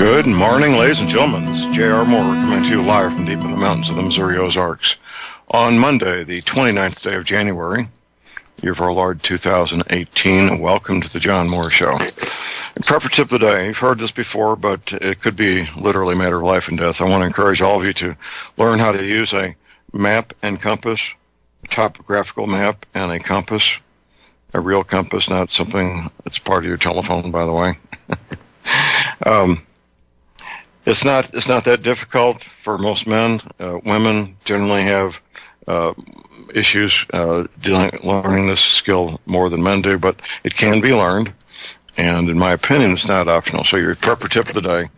Good morning, ladies and gentlemen. This is J.R. Moore coming to you live from deep in the mountains of the Missouri Ozarks on Monday, the 29th day of January, year of our Lord 2018. Welcome to the John Moore Show. Preface of the day. You've heard this before, but it could be literally a matter of life and death. I want to encourage all of you to learn how to use a map and compass, a topographical map and a compass, a real compass, not something that's part of your telephone, by the way. It's not that difficult for most men. Women generally have issues learning this skill more than men do, but it can be learned. And in my opinion, it's not optional. So your prepper tip of the day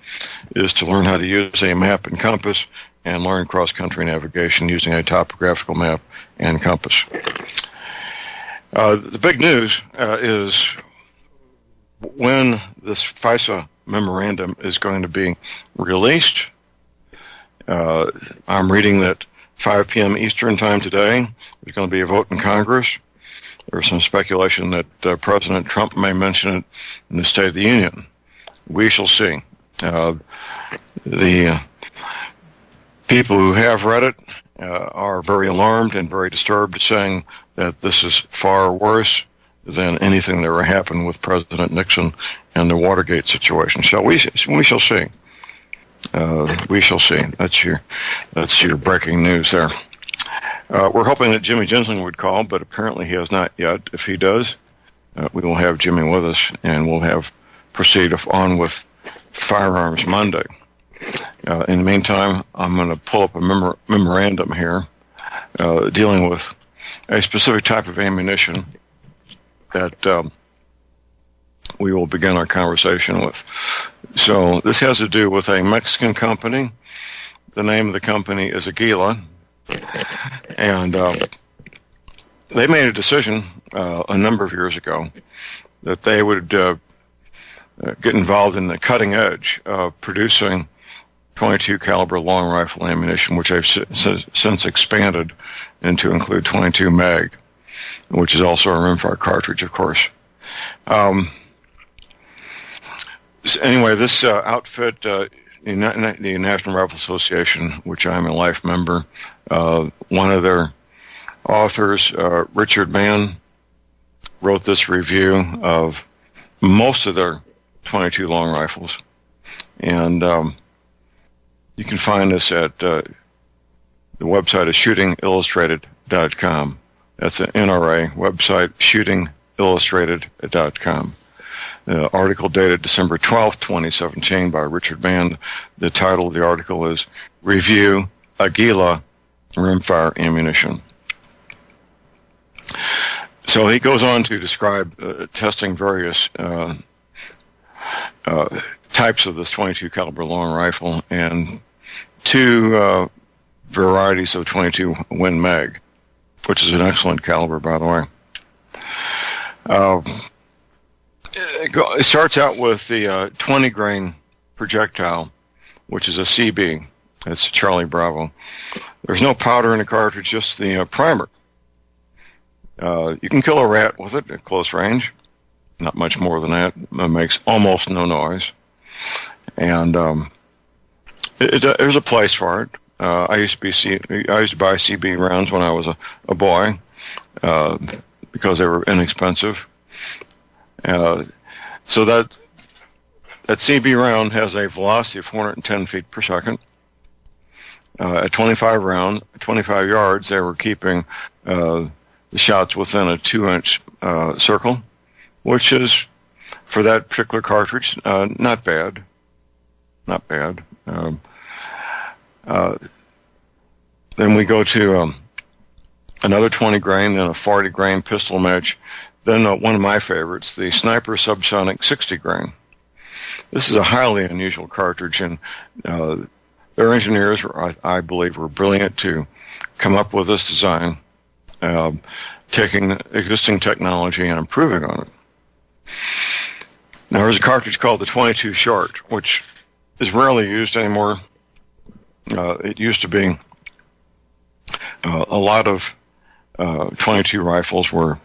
is to learn how to use a map and compass and learn cross-country navigation using a topographical map and compass. The big news is when this FISA memorandum is going to be released. I'm reading that 5 p.m. Eastern time today, there's going to be a vote in Congress. There's some speculation that President Trump may mention it in the State of the Union. We shall see. The people who have read it are very alarmed and very disturbed, saying that this is far worse than anything that ever happened with President Nixon and the Watergate situation. So we shall see. We shall see. That's your breaking news there. We're hoping that Jimmy Gensling would call, but apparently he has not yet. If he does, we will have Jimmy with us, and we'll proceed on with Firearms Monday. In the meantime, I'm going to pull up a memorandum here dealing with a specific type of ammunition that we will begin our conversation with. So this has to do with a Mexican company. The name of the company is Aguila. And they made a decision a number of years ago that they would get involved in the cutting edge of producing 22 caliber long rifle ammunition, which I've since expanded into include 22 mag, which is also a rimfire cartridge, of course. Anyway, this outfit, the National Rifle Association, which I'm a life member, one of their authors, Richard Mann, wrote this review of most of their 22 long rifles. And you can find this at the website is shootingillustrated.com. That's an NRA website, shootingillustrated.com. Article dated December 12th, 2017 by Richard Mann. The title of the article is Review Aguila Rimfire Ammunition. So he goes on to describe testing various types of this 22 caliber long rifle and two varieties of 22 Win Mag, which is an excellent caliber, by the way. It starts out with the 20 grain projectile, which is a CB. It's Charlie Bravo. There's no powder in the cartridge, just the primer. You can kill a rat with it at close range. Not much more than that. It makes almost no noise. And there's a place for it. I used to buy CB rounds when I was a boy because they were inexpensive. So that CB round has a velocity of 410 feet per second. At 25 yards, they were keeping the shots within a 2-inch circle, which is, for that particular cartridge, not bad. Not bad. Then we go to another 20 grain and a 40 grain pistol match. Then one of my favorites, the Sniper Subsonic 60 grain. This is a highly unusual cartridge, and their engineers, I believe, were brilliant to come up with this design, taking existing technology and improving on it. Now, there's a cartridge called the 22 Short, which is rarely used anymore. It used to be a lot of 22 rifles were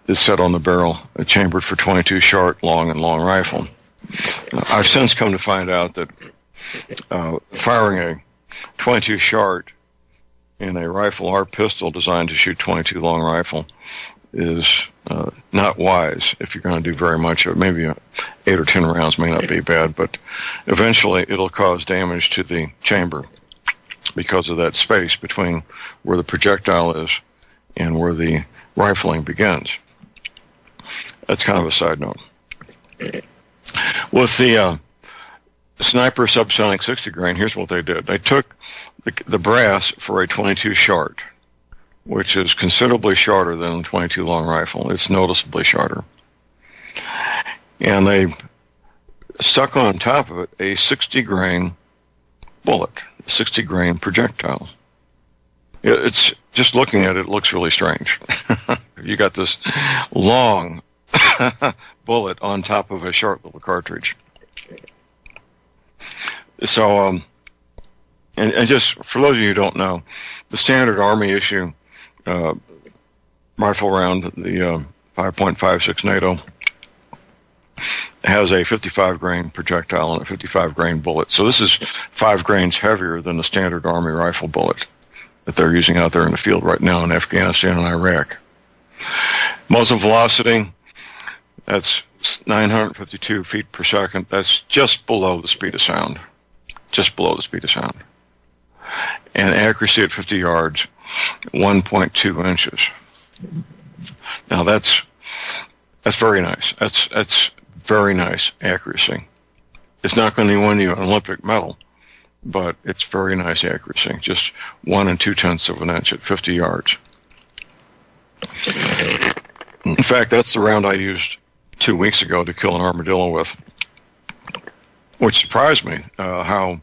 is set on the barrel, chambered for 22 short, long, and long rifle. I've since come to find out that firing a 22 shot in a rifle or pistol designed to shoot 22 long rifle is not wise if you're going to do very much of it. Maybe 8 or 10 rounds may not be bad, but eventually it'll cause damage to the chamber because of that space between where the projectile is and where the rifling begins. That's kind of a side note. With the Sniper subsonic 60 grain, here's what they did. They took the brass for a 22 short, which is considerably shorter than a 22 long rifle. It's noticeably shorter. And they stuck on top of it a 60 grain bullet, a 60 grain projectile. It's just looking at it, it looks really strange. You got this long bullet on top of a short little cartridge. So, and just for those of you who don't know, the standard Army issue rifle round, the 5.56 NATO, has a 55 grain projectile and a 55 grain bullet. So this is 5 grains heavier than the standard Army rifle bullet that they're using out there in the field right now in Afghanistan and Iraq. Muzzle velocity, that's 952 feet per second. That's just below the speed of sound. Just below the speed of sound. And accuracy at 50 yards, 1.2 inches. Now that's very nice. That's very nice accuracy. It's not going to win you an Olympic medal, but it's very nice accuracy. Just 1 2/10 of an inch at 50 yards. In fact, that's the round I used 2 weeks ago to kill an armadillo with, which surprised me how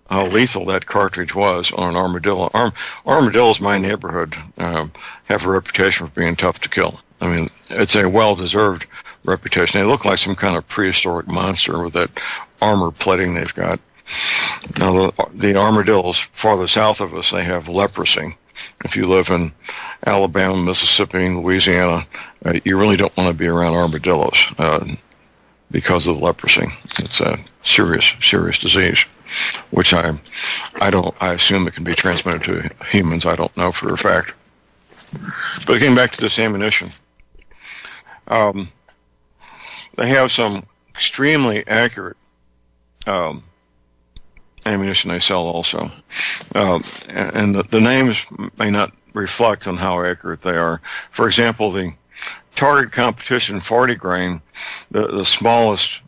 lethal that cartridge was on an armadillo. Armadillos in my neighborhood have a reputation for being tough to kill. I mean, it's a well-deserved reputation. They look like some kind of prehistoric monster with that armor plating they've got. Now, the armadillos farther south of us, they have leprosy. If you live in Alabama, Mississippi, Louisiana, you really don't want to be around armadillos because of the leprosy. It's a serious disease, which I assume it can be transmitted to humans. I don't know for a fact. But getting back to this ammunition, they have some extremely accurate ammunition they sell also. And the names may not reflect on how accurate they are. For example, the Target Competition 40 grain, the smallest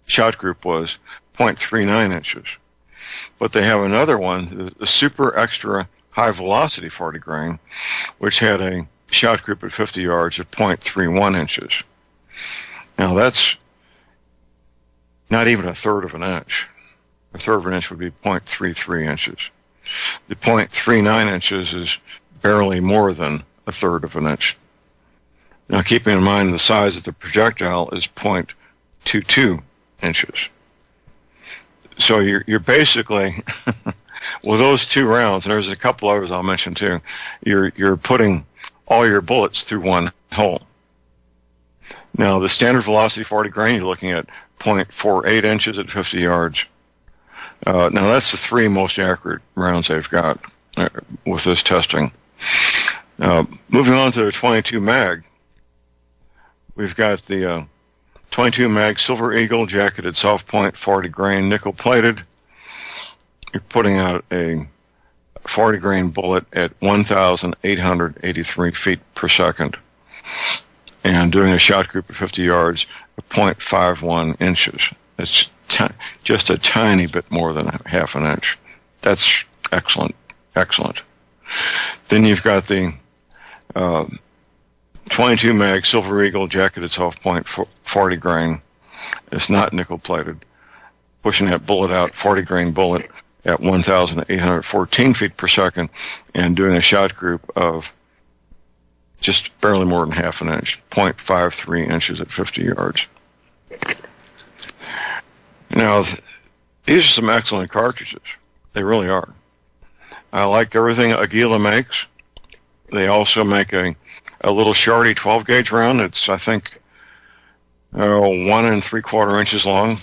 shot group was 0.39 inches. But they have another one, the Super Extra High Velocity 40 grain, which had a shot group at 50 yards of 0.31 inches. Now that's not even a third of an inch. A third of an inch would be 0.33 inches. The 0.39 inches is barely more than a third of an inch. Now, keeping in mind the size of the projectile is 0.22 inches. So you're basically, with those 2 rounds, and there's a couple others I'll mention too, you're putting all your bullets through one hole. Now, the standard velocity 40 grain, you're looking at 0.48 inches at 50 yards. Now, that's the 3 most accurate rounds they've got with this testing. Moving on to the 22 mag, we've got the 22 mag Silver Eagle jacketed soft point 40 grain nickel plated. You're putting out a 40 grain bullet at 1,883 feet per second and doing a shot group of 50 yards at 0.51 inches. It's just a tiny bit more than half an inch. That's excellent. Then you've got the 22 mag Silver Eagle jacketed soft point 40 grain. It's not nickel plated. Pushing that bullet out, 40 grain bullet at 1,814 feet per second and doing a shot group of just barely more than half an inch, 0.53 inches at 50 yards. Now, these are some excellent cartridges. They really are. I like everything Aguila makes. They also make a little Shardy 12-gauge round. It's, I think, 1 3/4 inches long,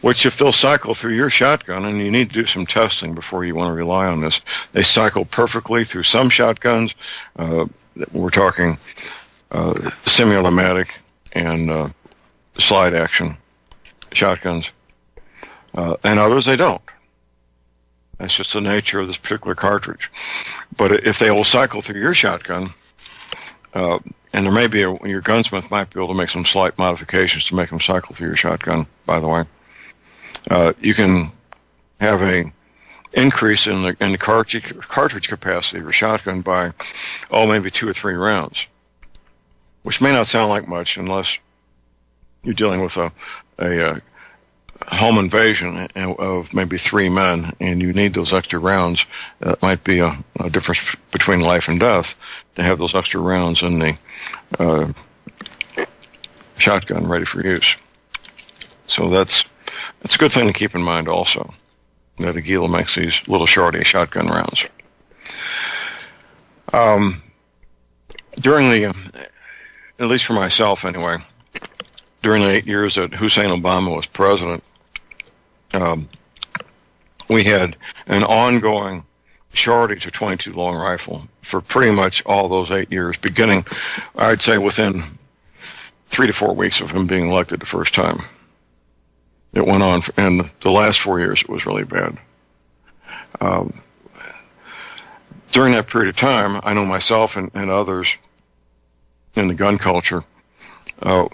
which if they'll cycle through your shotgun, and you need to do some testing before you want to rely on this, they cycle perfectly through some shotguns. We're talking semi-automatic and slide action shotguns, and others they don't. That's just the nature of this particular cartridge. But if they will cycle through your shotgun, and there may be your gunsmith might be able to make some slight modifications to make them cycle through your shotgun, by the way. You can have a increase in the cartridge capacity of your shotgun by, maybe 2 or 3 rounds, which may not sound like much unless you're dealing with a home invasion of maybe 3 men, and you need those extra rounds. That might be a difference between life and death to have those extra rounds in the shotgun ready for use. So that's a good thing to keep in mind also, that Aguila makes these little shorty shotgun rounds. During at least for myself anyway, during the 8 years that Hussein Obama was president, we had an ongoing shortage of .22 long rifle for pretty much all those 8 years, beginning, I'd say, within 3 to 4 weeks of him being elected the first time. It went on, and the last 4 years it was really bad. During that period of time, I know myself and others in the gun culture, the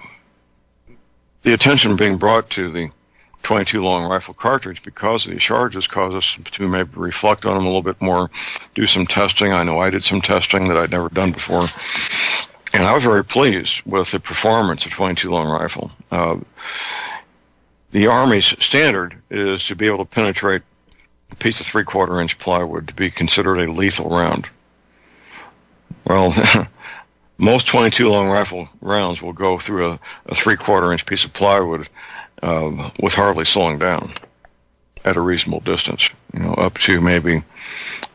attention being brought to the .22 long rifle cartridge because of these charges caused us to maybe reflect on them a little bit more, do some testing. I know I did some testing that I'd never done before, and I was very pleased with the performance of .22 long rifle. The Army's standard is to be able to penetrate a piece of 3/4-inch plywood to be considered a lethal round. Well, most .22 long rifle rounds will go through a 3/4-inch piece of plywood with hardly slowing down at a reasonable distance, up to maybe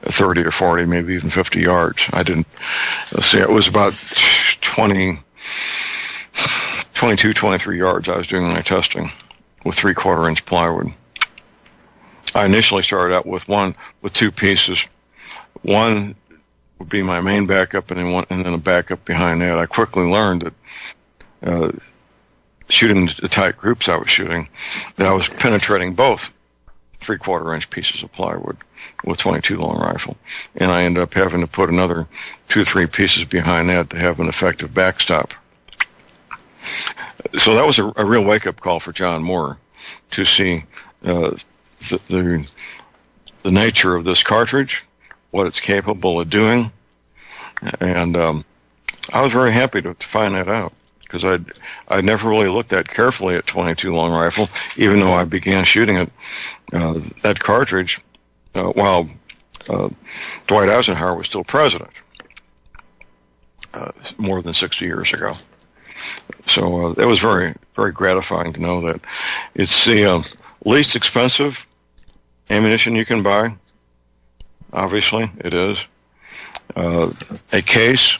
30 or 40, maybe even 50 yards. It was about 22, 23 yards I was doing my testing with 3/4-inch plywood. I initially started out with 2 pieces. One would be my main backup, and then a backup behind that. I quickly learned that shooting the tight groups I was shooting, that I was penetrating both 3/4-inch pieces of plywood with .22 long rifle, and I ended up having to put another 2 or 3 pieces behind that to have an effective backstop. So that was a real wake-up call for John Moore to see the nature of this cartridge, what it's capable of doing, and I was very happy to find that out, because I'd never really looked that carefully at .22 long rifle, even though I began shooting it that cartridge while Dwight Eisenhower was still president, more than 60 years ago. So it was very, very gratifying to know that it's the least expensive ammunition you can buy. Obviously, it is. A case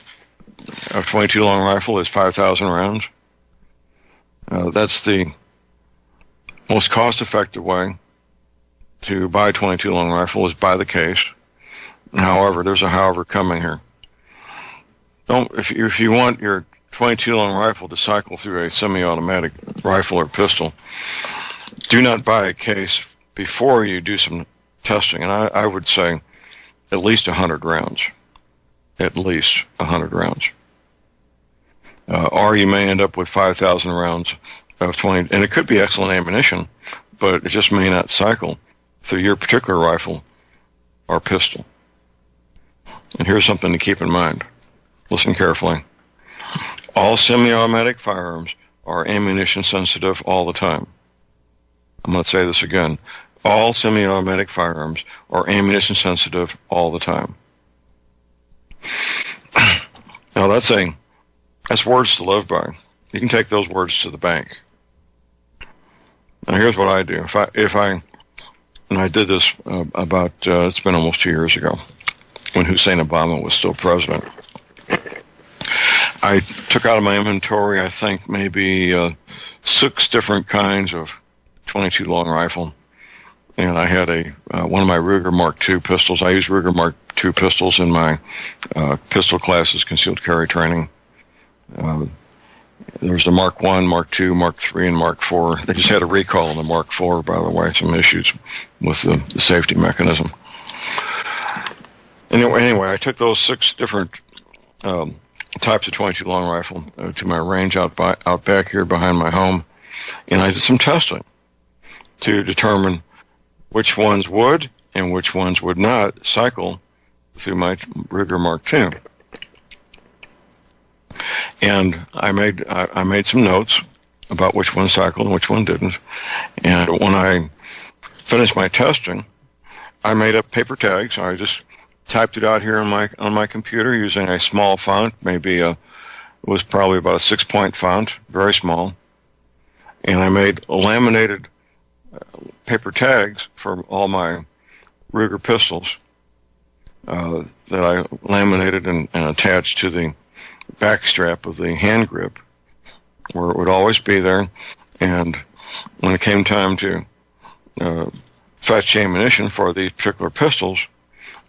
of .22 long rifle is 5,000 rounds. That's the most cost-effective way to buy .22 long rifle, is buy the case. However, there's a however coming here. If you want your .22 long rifle to cycle through a semi-automatic rifle or pistol, do not buy a case before you do some testing. And I would say at least 100 rounds. At least 100 rounds. Or you may end up with 5,000 rounds of 20, and it could be excellent ammunition, but it just may not cycle through your particular rifle or pistol. And here's something to keep in mind. Listen carefully. All semi-automatic firearms are ammunition sensitive all the time. I'm going to say this again. All semi-automatic firearms are ammunition sensitive all the time. Now that's words to live by. You can take those words to the bank. Now here's what I do. And I did this about, it's been almost 2 years ago, when Hussein Obama was still president. I took out of my inventory, I think, maybe 6 different kinds of 22 long rifle. And I had one of my Ruger Mark II pistols. I use Ruger Mark II pistols in my pistol classes, concealed carry training. There's the Mark I, Mark II, Mark III, and Mark IV. They just had a recall on the Mark IV, by the way, some issues with the safety mechanism. Anyway, I took those 6 different types of 22 long rifle to my range out back here behind my home, and I did some testing to determine which ones would and which ones would not cycle through my Ruger Mark II. And I made some notes about which one cycled and which one didn't. And when I finished my testing, I made up paper tags. I just typed it out here on my computer using a small font, it was probably about a 6-point font, very small. And I made laminated paper tags for all my Ruger pistols that I laminated and attached to the back strap of the hand grip, where it would always be there. And when it came time to fetch ammunition for these particular pistols,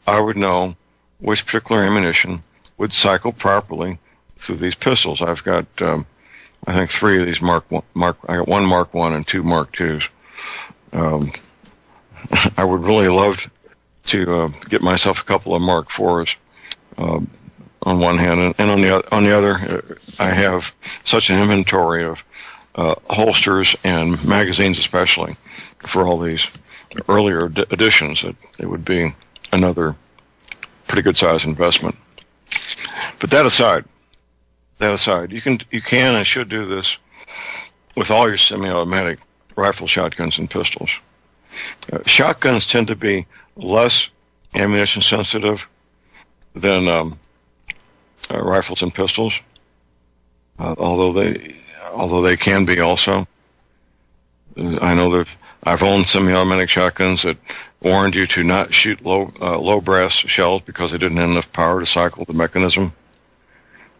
I would know which particular ammunition would cycle properly through these pistols. I've got, I think, 3 of these I got 1 Mark I and 2 Mark IIs. I would really love to get myself a couple of Mark IVs on one hand, and on the other, I have such an inventory of holsters and magazines, especially for all these earlier editions, that it would be another pretty good size investment. But that aside, you can and should do this with all your semi-automatic rifle, shotguns, and pistols. Shotguns tend to be less ammunition sensitive than rifles and pistols, although they can be also. I know that I've owned semi-automatic shotguns that warned you to not shoot low brass shells because they didn't have enough power to cycle the mechanism.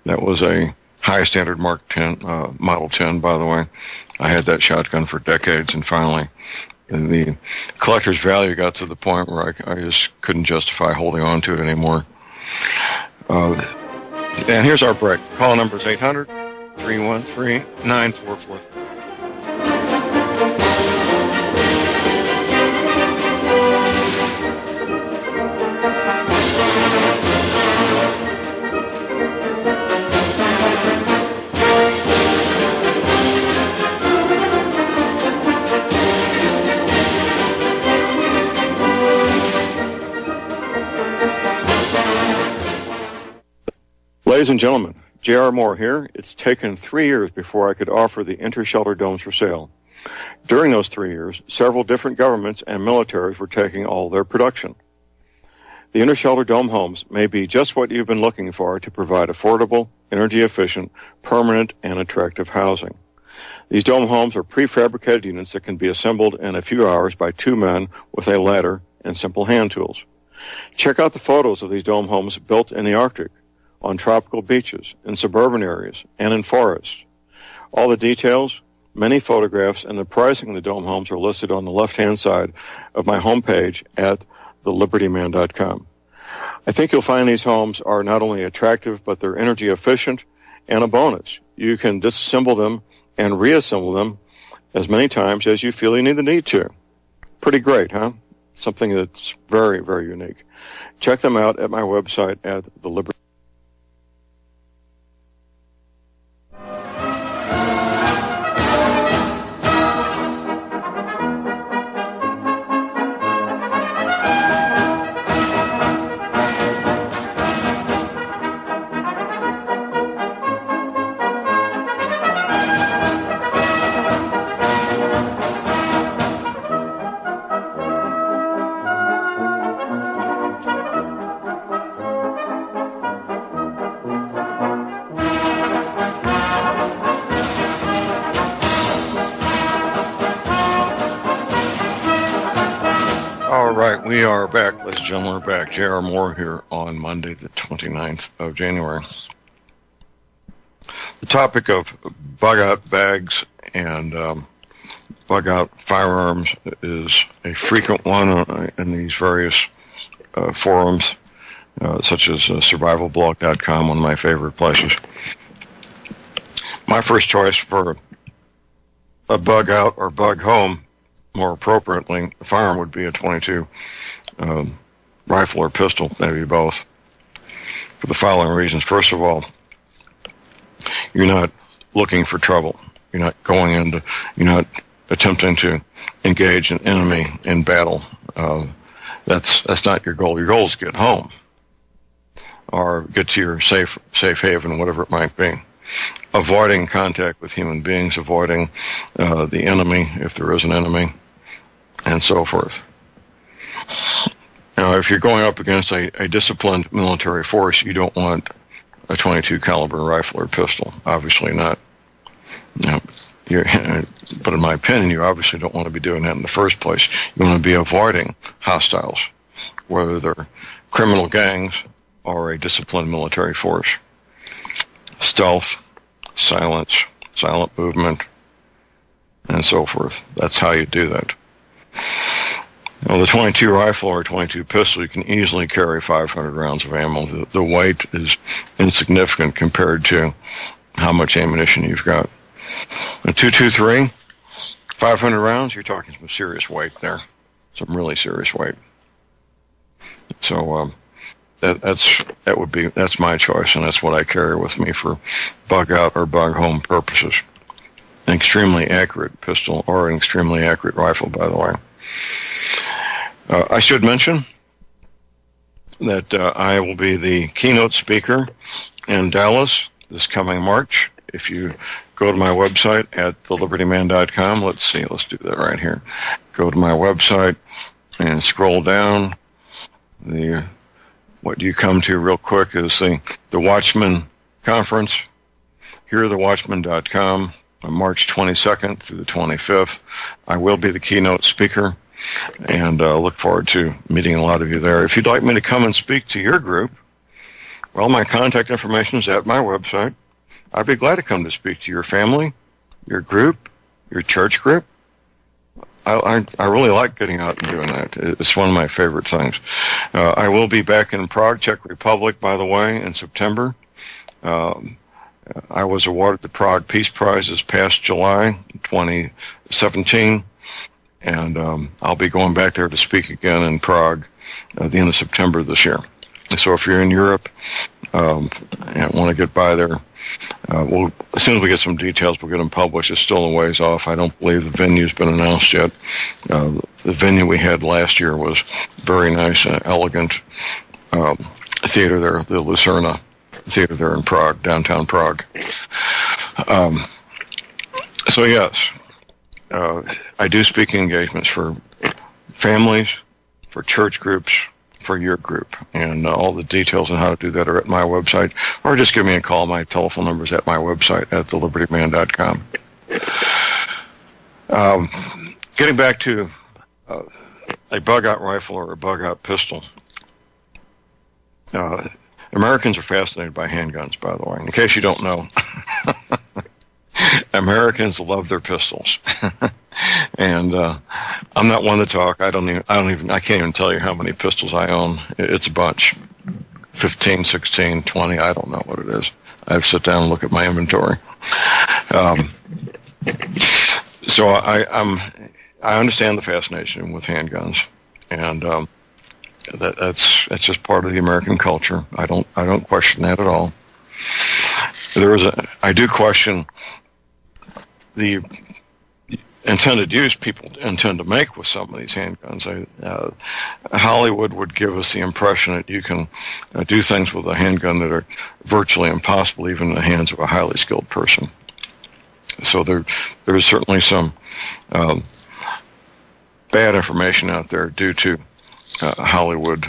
That was a high standard Mark 10, Model 10, by the way. I had that shotgun for decades, and finally the collector's value got to the point where I just couldn't justify holding on to it anymore. And here's our break. Call number is 800-313-9443. Ladies and gentlemen, J.R. Moore here. It's taken 3 years before I could offer the inter-shelter domes for sale. During those 3 years, several different governments and militaries were taking all their production. The inter-shelter dome homes may be just what you've been looking for to provide affordable, energy-efficient, permanent, and attractive housing. These dome homes are prefabricated units that can be assembled in a few hours by 2 men with a ladder and simple hand tools. Check out the photos of these dome homes built in the Arctic, on tropical beaches, in suburban areas, and in forests. All the details, many photographs, and the pricing of the dome homes are listed on the left-hand side of my homepage at thelibertyman.com. I think you'll find these homes are not only attractive, but they're energy efficient, and a bonus. You can disassemble them and reassemble them as many times as you feel you need to. Pretty great, huh? Something that's very, very unique. Check them out at my website at theliberty. We are back, ladies and gentlemen, we're back. J.R. Moore here on Monday, the 29th of January. The topic of bug-out bags and bug-out firearms is a frequent one in these various forums, such as survivalblog.com, one of my favorite places. My first choice for a bug-out or bug-home, more appropriately, a firearm would be a .22 rifle or pistol, maybe both, for the following reasons. First of all, you're not looking for trouble. You're not attempting to engage an enemy in battle. That's not your goal. Your goal is to get home or get to your safe haven, whatever it might be. Avoiding contact with human beings, avoiding the enemy, if there is an enemy, and so forth. Now, if you're going up against a disciplined military force, you don't want a .22 caliber rifle or pistol. Obviously not. But in my opinion, you obviously don't want to be doing that in the first place. You want to be avoiding hostiles, whether they're criminal gangs or a disciplined military force. Stealth, silence, silent movement, and so forth. That's how you do that. Now, the .22 rifle or .22 pistol, you can easily carry 500 rounds of ammo. The weight is insignificant compared to how much ammunition you've got. A .223, 500 rounds, you're talking some serious weight there. Some really serious weight. So, that's my choice, and that's what I carry with me for bug out or bug home purposes. An extremely accurate pistol or an extremely accurate rifle, by the way. I should mention that I will be the keynote speaker in Dallas this coming March. If you go to my website at thelibertyman.com, let's do that right here. Go to my website and scroll down. What you come to real quick is the Watchman Conference, hearthewatchman.com, on March 22nd through the 25th. I will be the keynote speaker, and look forward to meeting a lot of you there. If you'd like me to come and speak to your group, well, my contact information is at my website. I'd be glad to come to speak to your family, your group, your church group. I really like getting out and doing that. It's one of my favorite things. I will be back in Prague, Czech Republic, by the way, in September. I was awarded the Prague Peace Prize this past July 2017, and I'll be going back there to speak again in Prague at the end of September this year. So if you're in Europe and want to get by there, as soon as we get some details, we'll get them published. It's still a ways off. I don't believe the venue's been announced yet. The venue we had last year was very nice and elegant theater there, the Lucerna Theater there in Prague, downtown Prague. So yes, I do speaking engagements for families, for church groups, for your group, and all the details on how to do that are at my website, or just give me a call. My telephone number is at my website at thelibertyman.com. Getting back to a bug-out rifle or a bug-out pistol, Americans are fascinated by handguns, by the way. In case you don't know, Americans love their pistols. And I'm not one to talk. I can't even tell you how many pistols I own. It's a bunch. 15, 16, 20, I don't know what it is. I have to sit down and look at my inventory. So I understand the fascination with handguns, and that's just part of the American culture. I don't question that at all. I do question the intended use people intend to make with some of these handguns. Hollywood would give us the impression that you can do things with a handgun that are virtually impossible even in the hands of a highly skilled person. So there is certainly some bad information out there due to Hollywood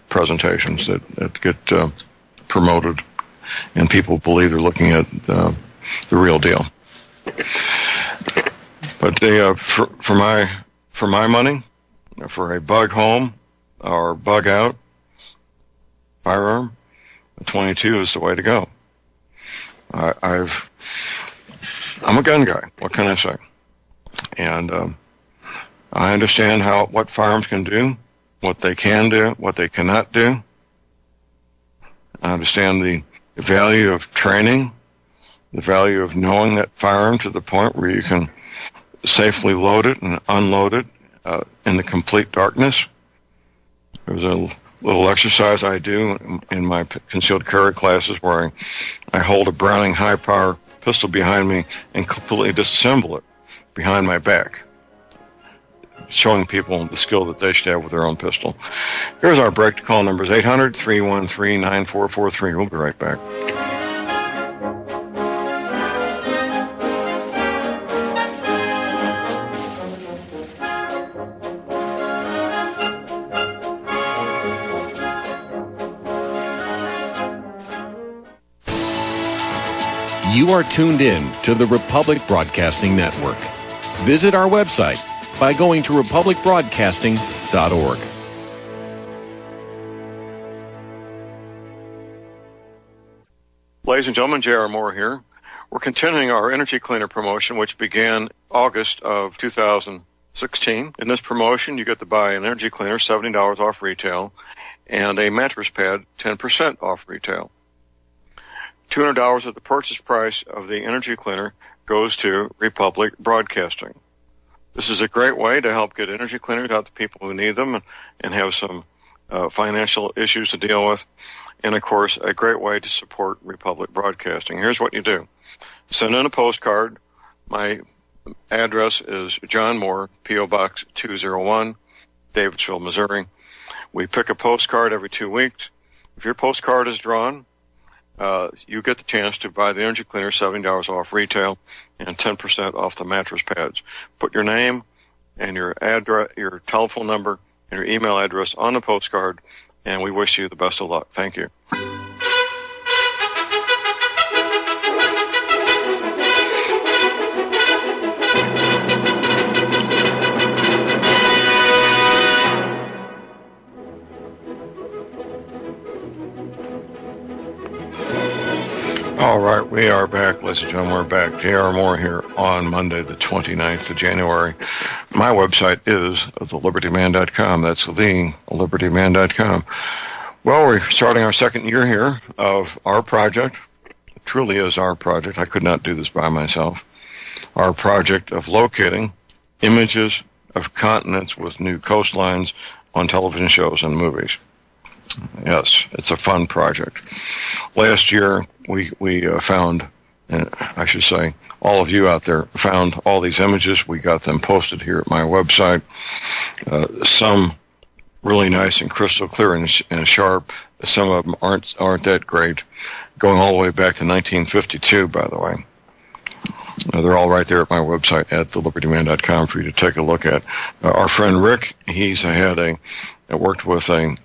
presentations that get promoted, and people believe they're looking at the real deal. But for my money, for a bug home or bug out firearm, a .22 is the way to go. I'm a gun guy. What can I say? And I understand what firearms can do, what they can do, what they cannot do. I understand the value of training, the value of knowing that firearm to the point where you can safely load it and unload it in the complete darkness. There's a little exercise I do in my concealed carry classes where I hold a Browning high-power pistol behind me and completely disassemble it behind my back, showing people the skill that they should have with their own pistol. Here's our break. Call numbers 800-313-9443. We'll be right back. You are tuned in to the Republic Broadcasting Network. Visit our website by going to republicbroadcasting.org. Ladies and gentlemen, J.R. Moore here. We're continuing our energy cleaner promotion, which began August of 2016. In this promotion, you get to buy an energy cleaner, $70 off retail, and a mattress pad, 10% off retail. $200 of the purchase price of the energy cleaner goes to Republic Broadcasting. This is a great way to help get energy cleaners out to people who need them and have some financial issues to deal with. And, of course, a great way to support Republic Broadcasting. Here's what you do. Send in a postcard. My address is John Moore, P.O. Box 201, Davidsville, Missouri. We pick a postcard every 2 weeks. If your postcard is drawn, you get the chance to buy the energy cleaner, $70 off retail, and 10% off the mattress pads. Put your name and your address, your telephone number, and your email address on the postcard, and we wish you the best of luck. Thank you. All right, we are back, ladies and gentlemen. We're back. J.R. Moore here on Monday, the 29th of January. My website is thelibertyman.com. That's thelibertyman.com. Well, we're starting our second year here of our project. It truly is our project. I could not do this by myself. Our project of locating images of continents with new coastlines on television shows and movies. Yes, it's a fun project. Last year, we found, I should say, all of you out there found all these images. We got them posted here at my website. Some really nice and crystal clear and sharp. Some of them aren't that great. Going all the way back to 1952, by the way. They're all right there at my website at thelibertyman.com for you to take a look at. Our friend Rick, worked with a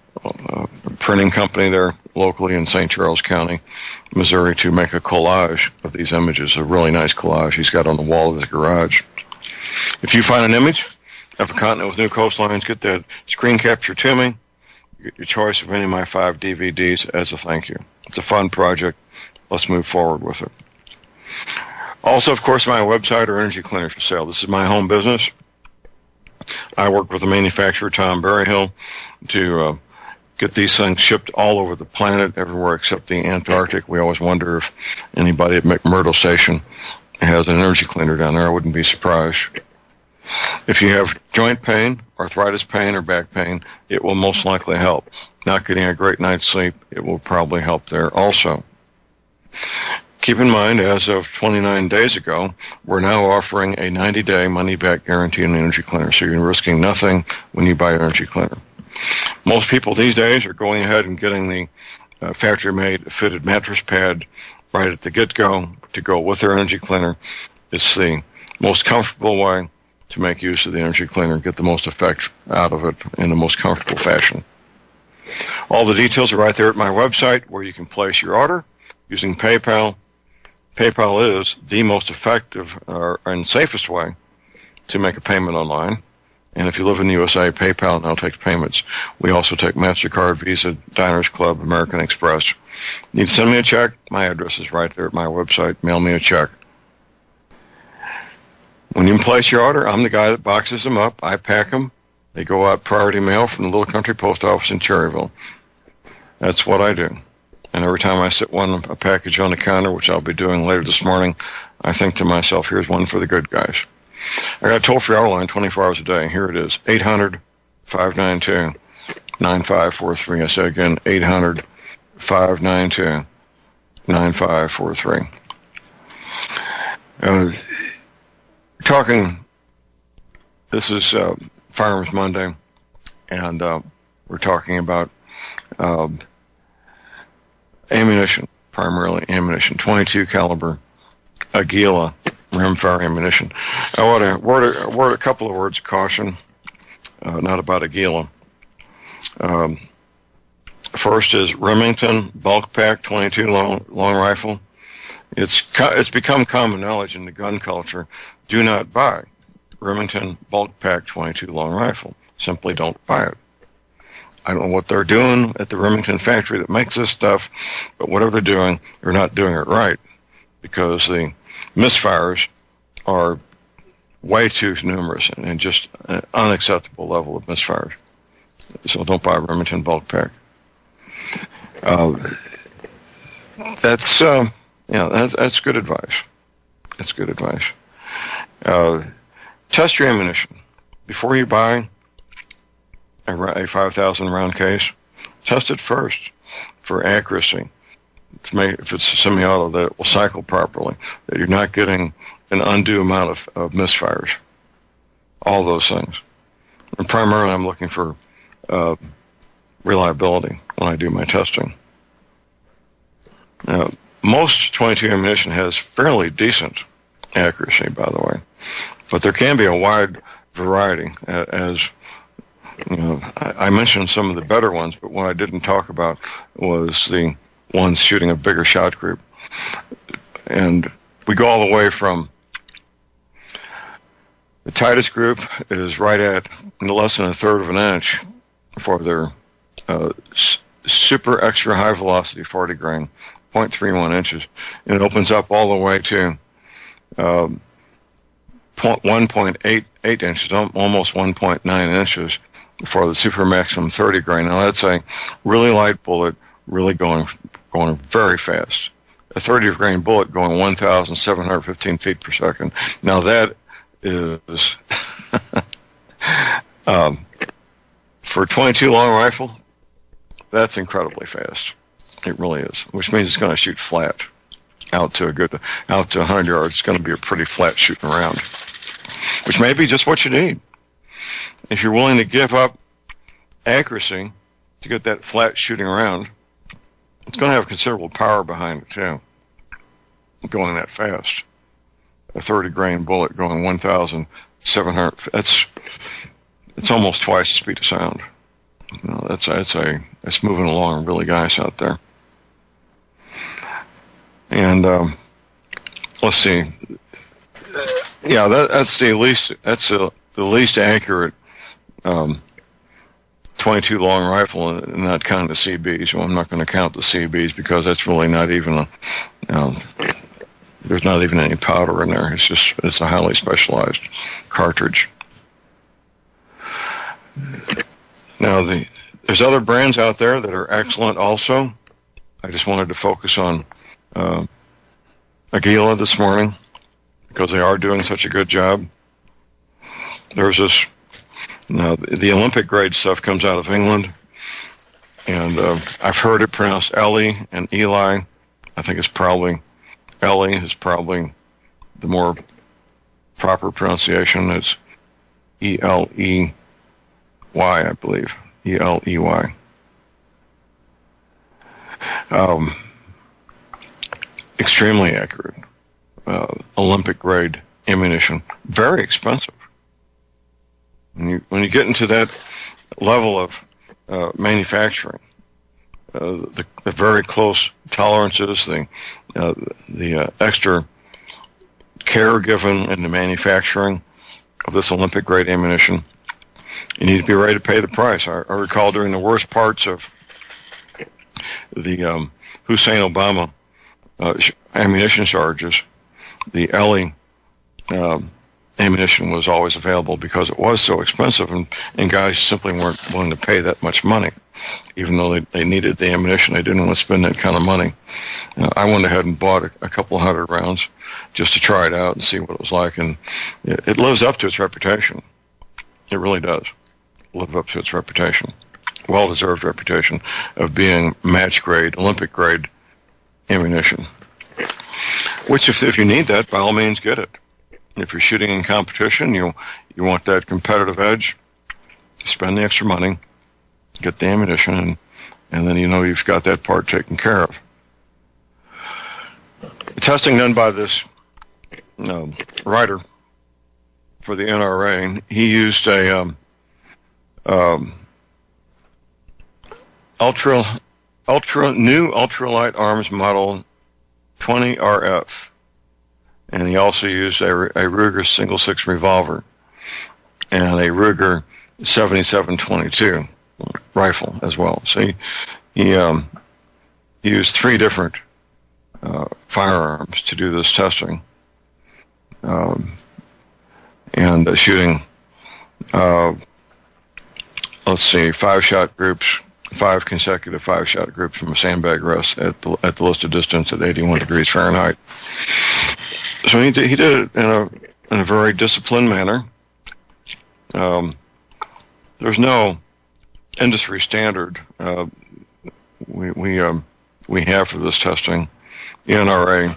printing company there locally in St. Charles County, Missouri, to make a collage of these images, a really nice collage he's got on the wall of his garage. If you find an image of a continent with new coastlines, get that screen capture to me. You get your choice of any of my 5 DVDs as a thank you. It's a fun project. Let's move forward with it. Also, of course, my website are energy cleaners for sale. This is my home business. I work with the manufacturer, Tom Berryhill, to get these things shipped all over the planet, everywhere except the Antarctic. We always wonder if anybody at McMurdo Station has an energy cleaner down there. I wouldn't be surprised. If you have joint pain, arthritis pain, or back pain, it will most likely help. Not getting a great night's sleep, it will probably help there also. Keep in mind, as of 29 days ago, we're now offering a 90-day money-back guarantee on the energy cleaner, so you're risking nothing when you buy an energy cleaner. Most people these days are going ahead and getting the factory-made fitted mattress pad right at the get-go to go with their energy cleaner. It's the most comfortable way to make use of the energy cleaner and get the most effect out of it in the most comfortable fashion. All the details are right there at my website where you can place your order using PayPal. PayPal is the most effective and safest way to make a payment online. And if you live in the USA, PayPal now takes payments. We also take MasterCard, Visa, Diners Club, American Express. You can send me a check. My address is right there at my website. Mail me a check. When you place your order, I'm the guy that boxes them up. I pack them. They go out priority mail from the little country post office in Cherryville. That's what I do. And every time I sit a package on the counter, which I'll be doing later this morning, I think to myself, here's one for the good guys. I got a toll-free hour line 24 hours a day. Here it is, 800-592-9543. I say again, 800-592-9543. This is Firearms Monday, and we're talking about ammunition, primarily ammunition, 22 caliber Aguila rimfire ammunition. I want to word a couple of words of caution, not about Aguila. First is Remington bulk pack 22 long rifle. It's become common knowledge in the gun culture. Do not buy Remington bulk pack 22 long rifle. Simply don't buy it. I don't know what they're doing at the Remington factory that makes this stuff, but whatever they're doing, they're not doing it right, because the misfires are way too numerous and just an unacceptable level of misfires. So don't buy Remington bulk pack. That's good advice. That's good advice. Test your ammunition before you buy a 5,000 round case. Test it first for accuracy. If it's a semi-auto, that it will cycle properly, that you're not getting an undue amount of misfires. All those things. And primarily, I'm looking for reliability when I do my testing. Most 22 ammunition has fairly decent accuracy, by the way, but there can be a wide variety. As you know, I mentioned some of the better ones, but what I didn't talk about was the ones shooting a bigger shot group. And we go all the way from the tightest group is right at less than a third of an inch for their super extra high velocity 40 grain, 0.31 inches. And it opens up all the way to 1.88 inches, almost 1.9 inches for the super maximum 30 grain. Now that's a really light bullet, really going very fast. A 30 grain bullet going 1,715 feet per second. Now that is for a 22 long rifle, that's incredibly fast. It really is, which means it's going to shoot flat out to 100 yards. It's going to be a pretty flat shooting round, which may be just what you need. If you're willing to give up accuracy to get that flat shooting round, it's going to have considerable power behind it too, going that fast. A 30 grain bullet going 1,700, it's almost twice the speed of sound. You know, that's moving along really nice out there. And let's see. Yeah, that's the least accurate 22 long rifle, and not counting the CBs. Well, I'm not going to count the CBs because that's really not even there's not even any powder in there. It's a highly specialized cartridge. Now there's other brands out there that are excellent also. I just wanted to focus on Aguila this morning because they are doing such a good job. There's this, the Olympic grade stuff comes out of England, and I've heard it pronounced Ellie and Eli. I think it's probably Ellie is probably the more proper pronunciation. It's E-L-E-Y, I believe. E-L-E-Y. Extremely accurate. Olympic grade ammunition. Very expensive. When you get into that level of manufacturing, the very close tolerances, the extra care given in the manufacturing of this Olympic grade ammunition, you need to be ready to pay the price. I recall during the worst parts of the Hussein Obama ammunition charges, the Ellie ammunition was always available because it was so expensive, and guys simply weren't willing to pay that much money. Even though they needed the ammunition, they didn't want to spend that kind of money. I went ahead and bought a couple of hundred rounds just to try it out and see what it was like, and it lives up to its reputation. It really does live up to its reputation, well-deserved reputation of being match-grade, Olympic-grade ammunition. Which, if you need that, by all means, get it. If you're shooting in competition, you want that competitive edge, spend the extra money, get the ammunition, and then you've got that part taken care of. The testing done by this writer for the NRA, he used a new ultralight arms model 20 RF, and he also used a Ruger single 6 revolver and a Ruger 7722 rifle as well. So he used 3 different firearms to do this testing, and shooting 5-shot groups, 5 consecutive 5-shot groups from a sandbag rest at the listed distance at 81 degrees Fahrenheit. So he did it in a very disciplined manner. There's no industry standard we have for this testing. The NRA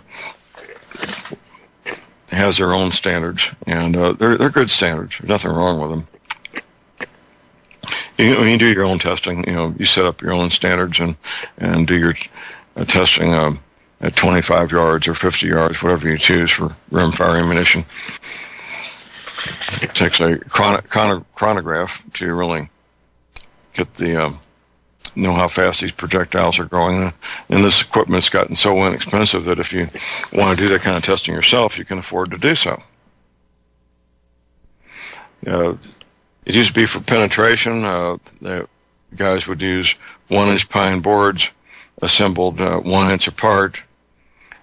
has their own standards, and they're good standards. There's nothing wrong with them. When you do your own testing, you set up your own standards and do your testing at 25 yards or 50 yards, whatever you choose for rimfire ammunition. It takes a chronograph to really get know how fast these projectiles are going. And this equipment's gotten so inexpensive that if you want to do that kind of testing yourself, you can afford to do so. It used to be for penetration. The guys would use 1-inch pine boards assembled 1 inch apart.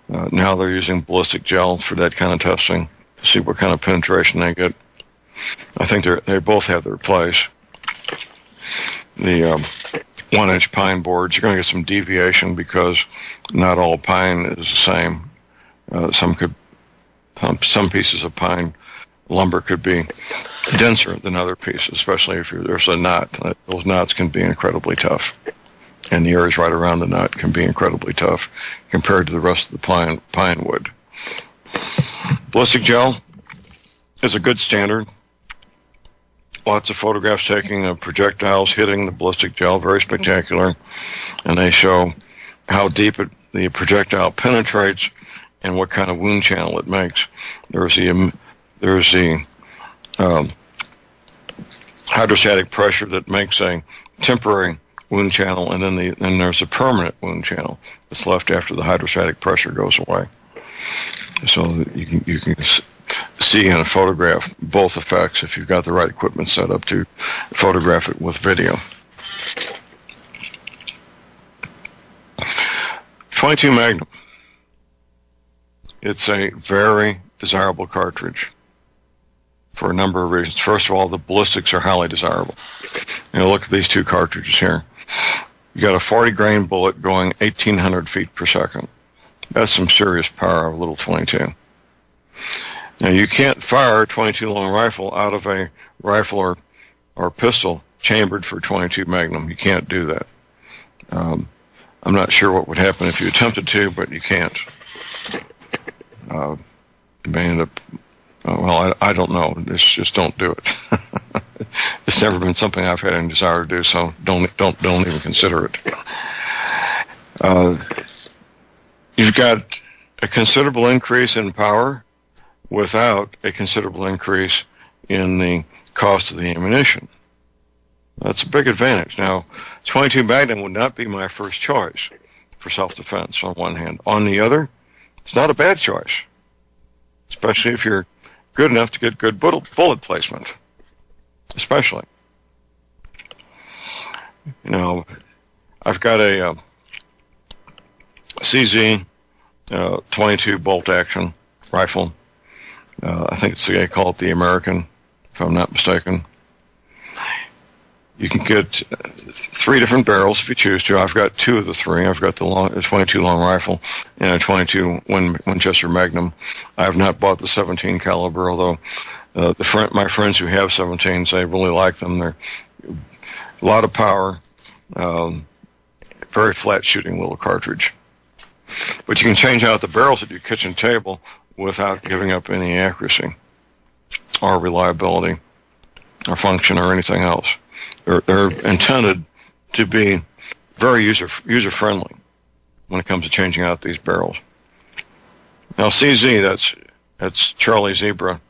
Now they're using ballistic gel for that kind of testing to see what kind of penetration they get. I think they both have their place. The 1-inch pine boards, you're going to get some deviation because not all pine is the same. Some pieces of pine lumber could be denser than other pieces, especially if there's a knot. Those knots can be incredibly tough, and the areas right around the knot can be incredibly tough compared to the rest of the pine wood. Ballistic gel is a good standard. Lots of photographs taking of projectiles hitting the ballistic gel, very spectacular, and they show how deep the projectile penetrates and what kind of wound channel it makes. There's the hydrostatic pressure that makes a temporary wound channel, and then there's a permanent wound channel that's left after the hydrostatic pressure goes away. So you can see in a photograph both effects if you've got the right equipment set up to photograph it with video. .22 Magnum. It's a very desirable cartridge for a number of reasons. First of all, the ballistics are highly desirable. Look at these 2 cartridges here. You got a 40-grain bullet going 1,800 feet per second. That's some serious power of a little .22. Now, you can't fire a .22 long rifle out of a rifle or pistol chambered for .22 Magnum. You can't do that. I'm not sure what would happen if you attempted to, but you can't. You may end up, I don't know. Just don't do it. It's never been something I've had any desire to do, so don't even consider it. You've got a considerable increase in power without a considerable increase in the cost of the ammunition. That's a big advantage. Now, .22 Magnum would not be my first choice for self-defense on one hand. On the other, it's not a bad choice, especially if you're good enough to get good bullet placement, especially. I've got a CZ 22 bolt action rifle. I think they call it the American, if I'm not mistaken. You can get 3 different barrels if you choose to. I've got 2 of the 3. I've got the 22 long rifle and a 22 Winchester Magnum. I have not bought the 17 caliber, although my friends who have 17s, they really like them. They're a lot of power, very flat shooting little cartridge. But you can change out the barrels at your kitchen table without giving up any accuracy or reliability or function or anything else. They're intended to be very user-friendly when it comes to changing out these barrels. Now, CZ, that's Charlie Zebra,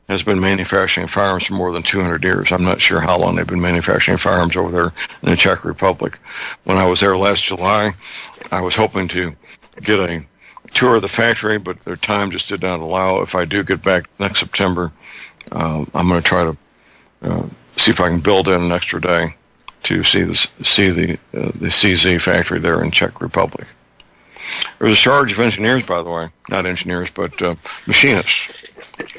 has been manufacturing firearms for more than 200 years. I'm not sure how long they've been manufacturing firearms over there in the Czech Republic. When I was there last July, I was hoping to get a tour of the factory, but their time just did not allow. If I do get back next September, I'm going to try to see if I can build in an extra day to see the CZ factory there in Czech Republic. There's a shortage of engineers, by the way, not engineers, but machinists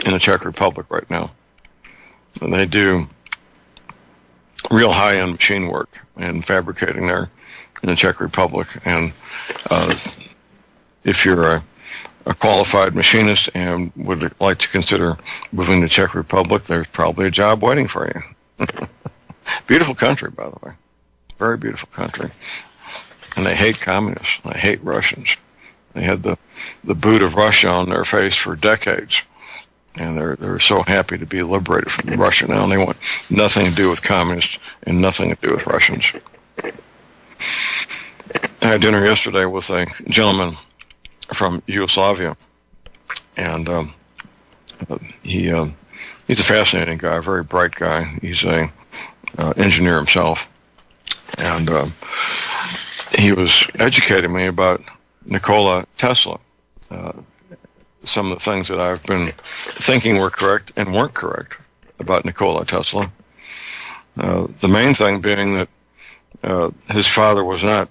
in the Czech Republic right now. And they do real high-end machine work and fabricating there in the Czech Republic. And if you're a qualified machinist and would like to consider moving to Czech Republic, there's probably a job waiting for you. Beautiful country, by the way. Very beautiful country. And they hate communists. They hate Russians. They had the boot of Russia on their face for decades. And they're so happy to be liberated from Russia now. And they want nothing to do with communists and nothing to do with Russians. I had dinner yesterday with a gentleman from Yugoslavia. And he's a fascinating guy, a very bright guy. He's a engineer himself. And he was educating me about Nikola Tesla. Some of the things that I've been thinking were correct and weren't correct about Nikola Tesla. The main thing being that his father was not,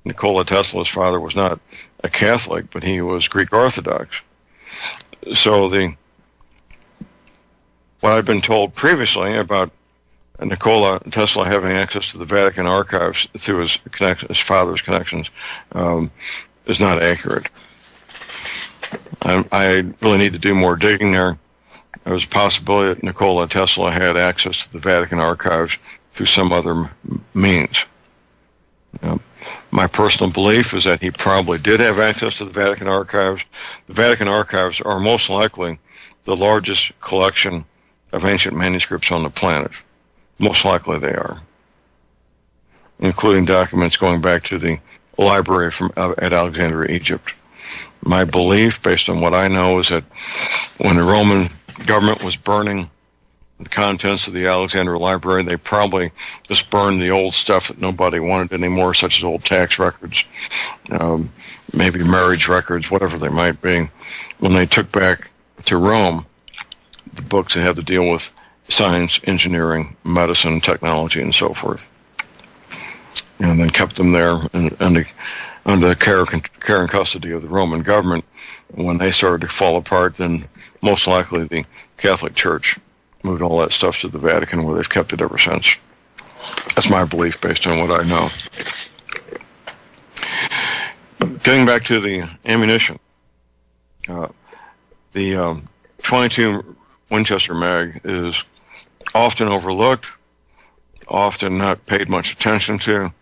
Nikola Tesla's father was not a Catholic, but he was Greek Orthodox. So what I've been told previously about Nikola Tesla having access to the Vatican archives through his father's connections is not accurate. I really need to do more digging there. There's a possibility that Nikola Tesla had access to the Vatican archives through some other means. My personal belief is that he probably did have access to the Vatican archives. The Vatican archives are most likely the largest collection of ancient manuscripts on the planet. Most likely they are, including documents going back to the library at Alexandria, Egypt. My belief, based on what I know, is that when the Roman government was burning the contents of the Alexandria Library, they probably just burned the old stuff that nobody wanted anymore, such as old tax records, maybe marriage records, whatever they might be. When they took back to Rome the books that had to deal with science, engineering, medicine, technology, and so forth, and then kept them there under the care and custody of the Roman government. When they started to fall apart, then most likely the Catholic Church moved all that stuff to the Vatican, where they've kept it ever since. That's my belief based on what I know. Getting back to the ammunition, the 22 Winchester mag is often overlooked, often not paid much attention to,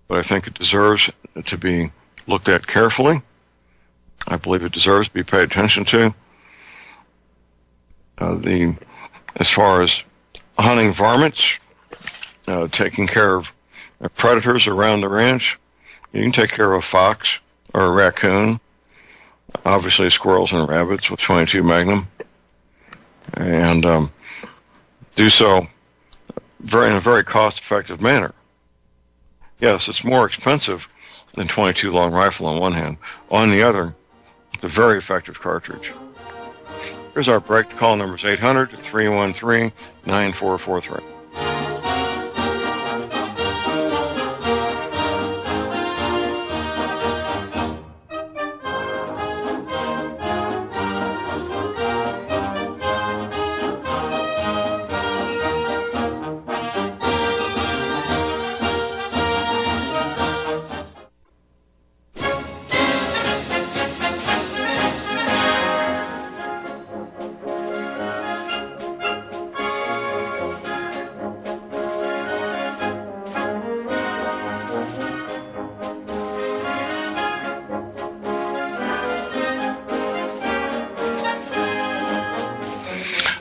but I think it deserves to be looked at carefully. I believe it deserves to be paid attention to. As far as hunting varmints, taking care of predators around the ranch, you can take care of a fox or a raccoon, obviously squirrels and rabbits with 22 Magnum, and do so in a very cost-effective manner. Yes, it's more expensive than 22 long rifle on one hand. On the other, it's a very effective cartridge. Here's our break. Call number is 800-313-9443.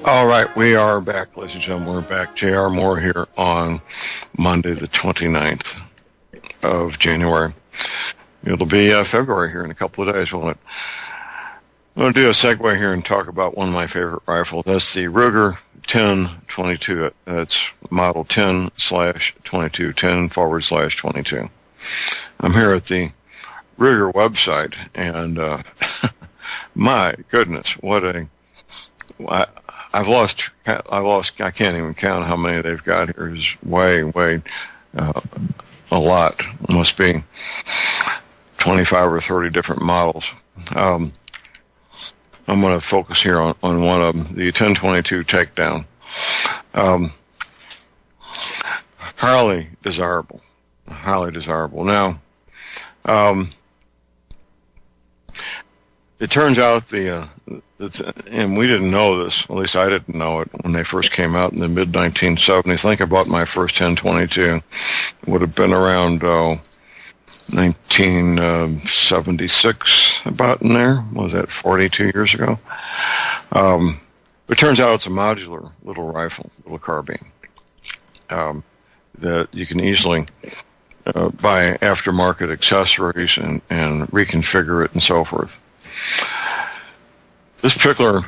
All right, we are back, ladies and gentlemen. We're back. J.R. Moore here on Monday, the 29th of January. It'll be February here in a couple of days, won't it? I'm going to do a segue here and talk about one of my favorite rifles. That's the Ruger 10-22. That's model 10/22, 10/22. I'm here at the Ruger website, and my goodness, I can't even count how many they've got here. It's way, a lot. It must be 25 or 30 different models. I'm going to focus here on one of them, the 10-22 takedown. Highly desirable. Now, it turns out and we didn't know this, at least I didn't know it when they first came out in the mid-1970s. I think I bought my first 10-22. It would have been around 1976, about in there. What was that, 42 years ago? It turns out it's a modular little rifle, little carbine, that you can easily buy aftermarket accessories and reconfigure it and so forth. This particular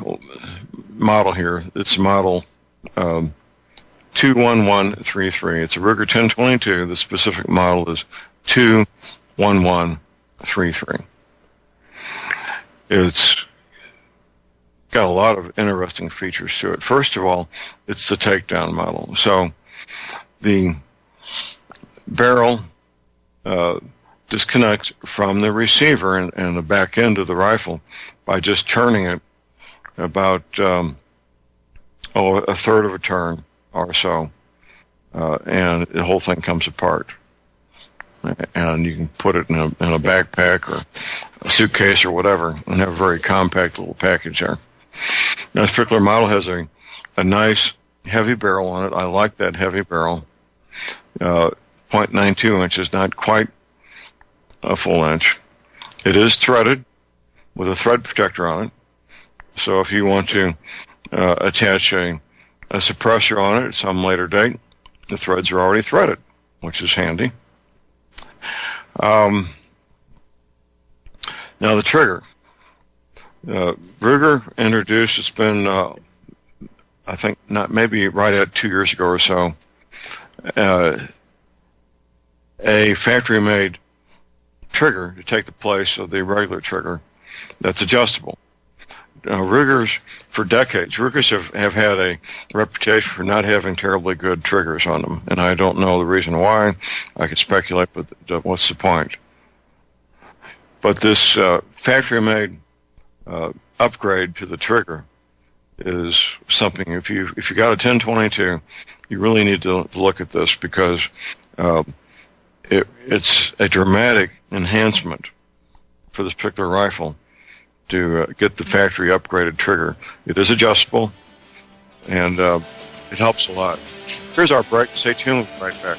model here, it's model 21133. It's a Ruger 10-22. The specific model is 21133. It's got a lot of interesting features to it. First of all, it's the takedown model. So the barrel disconnects from the receiver and the back end of the rifle by just turning it about a third of a turn or so, and the whole thing comes apart. And you can put it in a backpack or a suitcase or whatever, and have a very compact little package there. Now, this particular model has a nice heavy barrel on it. I like that heavy barrel. 0.92 inches, not quite a full inch. It is threaded with a thread protector on it. So if you want to attach a suppressor on it at some later date, the threads are already threaded, which is handy. Now the trigger. Ruger introduced, it's been, I think, maybe right at 2 years ago or so, a factory-made trigger to take the place of the regular trigger that's adjustable. Rugers, for decades, Rugers have had a reputation for not having terribly good triggers on them, and I don't know the reason why. I could speculate, but what's the point? But this factory-made upgrade to the trigger is something. If you got a 10-22, you really need to look at this, because it's a dramatic enhancement for this particular rifle to get the factory upgraded trigger. It is adjustable, and it helps a lot. Here's our break. Stay tuned. We'll be right back.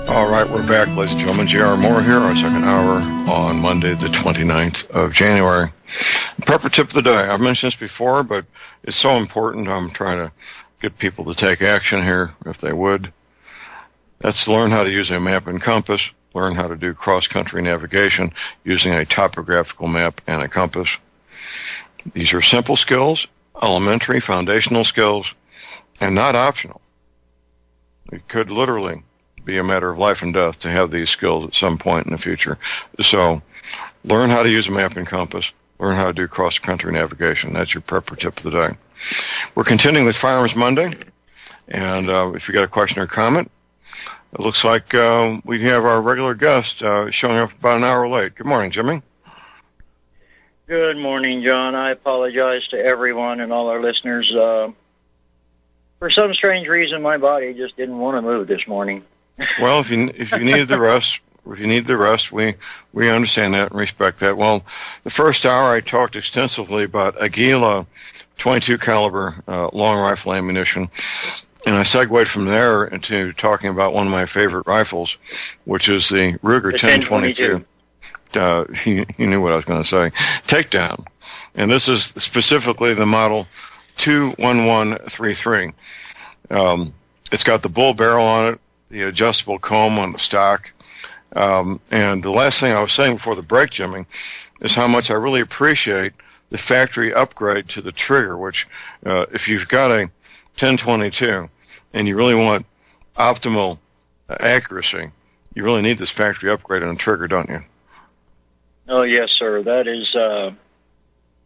All right, we're back, ladies and gentlemen. J.R. Moore here, our second hour on Monday, the 29th of January. Prepper tip of the day. I've mentioned this before, but it's so important. I'm trying to get people to take action here, if they would. That's to learn how to use a map and compass, learn how to do cross-country navigation using a topographical map and a compass. These are simple skills, elementary, foundational skills, and not optional. It could literally be a matter of life and death to have these skills at some point in the future. So learn how to use a map and compass, learn how to do cross-country navigation. That's your prepper tip of the day. We're continuing with Firearms Monday, and if you got a question or comment, it looks like we have our regular guest showing up about an hour late. Good morning, Jimmy. Good morning, John. I apologize to everyone and all our listeners. For some strange reason, my body just didn't want to move this morning. Well, if you need the rest, we understand that and respect that. Well, the first hour I talked extensively about Aguila 22 caliber long rifle ammunition, and I segued from there into talking about one of my favorite rifles, which is the Ruger 10-22. he knew what I was going to say. Takedown. And this is specifically the model 21133. It's got the bull barrel on it, the adjustable comb on the stock. And the last thing I was saying before the break, Jimmy, is how much I really appreciate the factory upgrade to the trigger, which if you've got a 1022 and you really want optimal accuracy, you really need this factory upgrade on a trigger, don't you? Oh, yes, sir. That is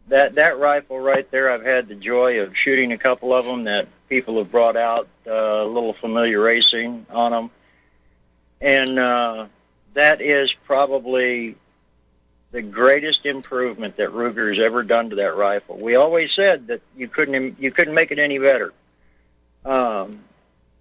that rifle right there. I've had the joy of shooting a couple of them that people have brought out, a little familiar racing on them. And that is probably the greatest improvement that Ruger's ever done to that rifle. We always said that you couldn't make it any better.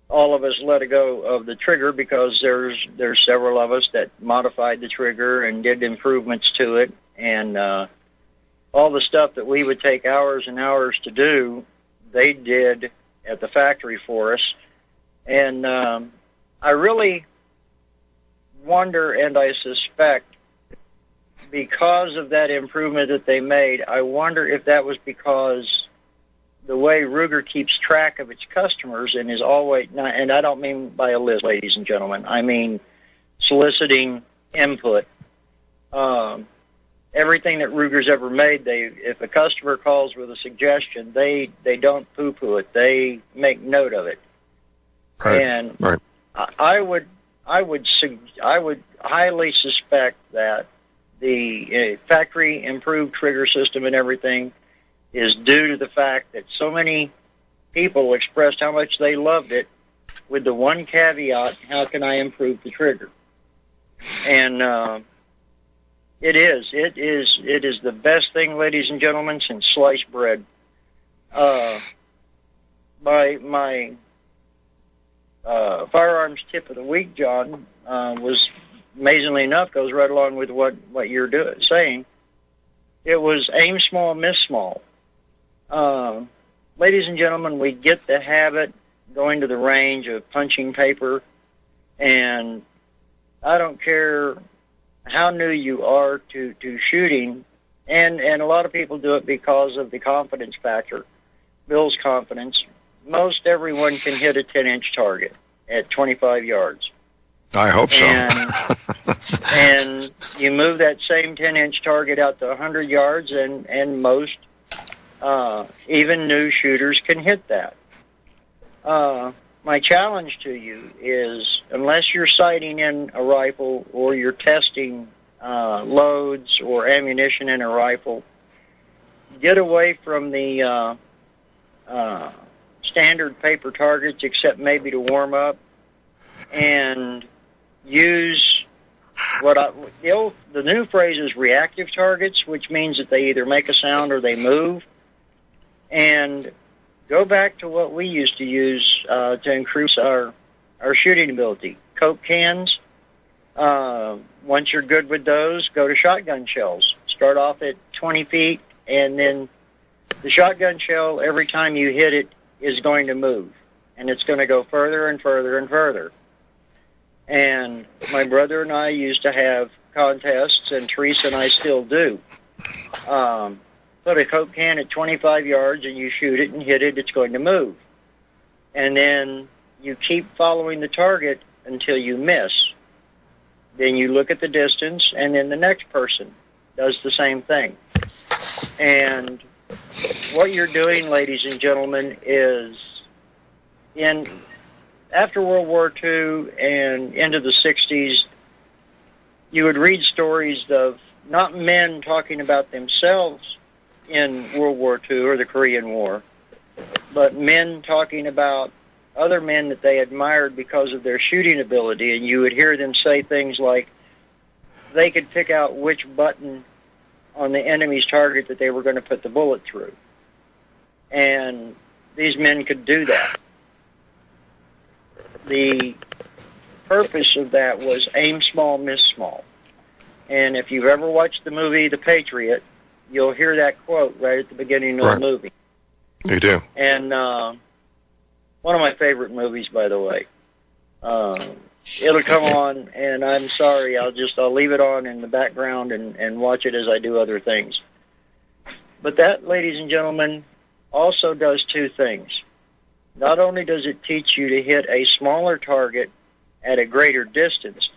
All of us let go of the trigger because there's several of us that modified the trigger and did improvements to it, and all the stuff that we would take hours and hours to do, they did at the factory for us. And I really wonder, and I suspect, because of that improvement that they made, I wonder if that was because the way Ruger keeps track of its customers and is always, and I don't mean by a list, ladies and gentlemen, I mean soliciting input. Everything that Ruger's ever made, if a customer calls with a suggestion, they don't poo-poo it. They make note of it. Right. And right. I would highly suspect that the factory improved trigger system and everything is due to the fact that so many people expressed how much they loved it, with the one caveat: how can I improve the trigger? And it is the best thing, ladies and gentlemen, since sliced bread. My firearms tip of the week, John, was, amazingly enough, goes right along with what you're saying. It was aim small, miss small. Ladies and gentlemen, we get the habit going to the range of punching paper, and I don't care how new you are to shooting, and a lot of people do it because of the confidence factor, Bill's confidence. Most everyone can hit a 10-inch target at 25 yards. I hope so. And you move that same 10-inch target out to 100 yards, and most, even new shooters, can hit that. My challenge to you is, unless you're sighting in a rifle or you're testing loads or ammunition in a rifle, get away from the standard paper targets, except maybe to warm up, and use the new phrase is reactive targets, which means that they either make a sound or they move. And go back to what we used to use to increase our shooting ability. Coke cans. Once you're good with those, go to shotgun shells. Start off at 20 feet, and then the shotgun shell, every time you hit it, is going to move. And it's going to go further and further and further. And my brother and I used to have contests, and Teresa and I still do. Put a Coke can at 25 yards and you shoot it and hit it, it's going to move. And then you keep following the target until you miss. Then you look at the distance, and then the next person does the same thing. And what you're doing, ladies and gentlemen, is after World War II and into the 60s, you would read stories of not men talking about themselves in World War II or the Korean War, but men talking about other men that they admired because of their shooting ability, and you would hear them say things like they could pick out which button on the enemy's target that they were going to put the bullet through. And these men could do that. The purpose of that was aim small, miss small. And if you've ever watched the movie The Patriot, you'll hear that quote right at the beginning of the movie. You do. And one of my favorite movies, by the way. it'll come on, and I'm sorry, I'll leave it on in the background and watch it as I do other things. But that, ladies and gentlemen, also does two things. Not only does it teach you to hit a smaller target at a greater distance,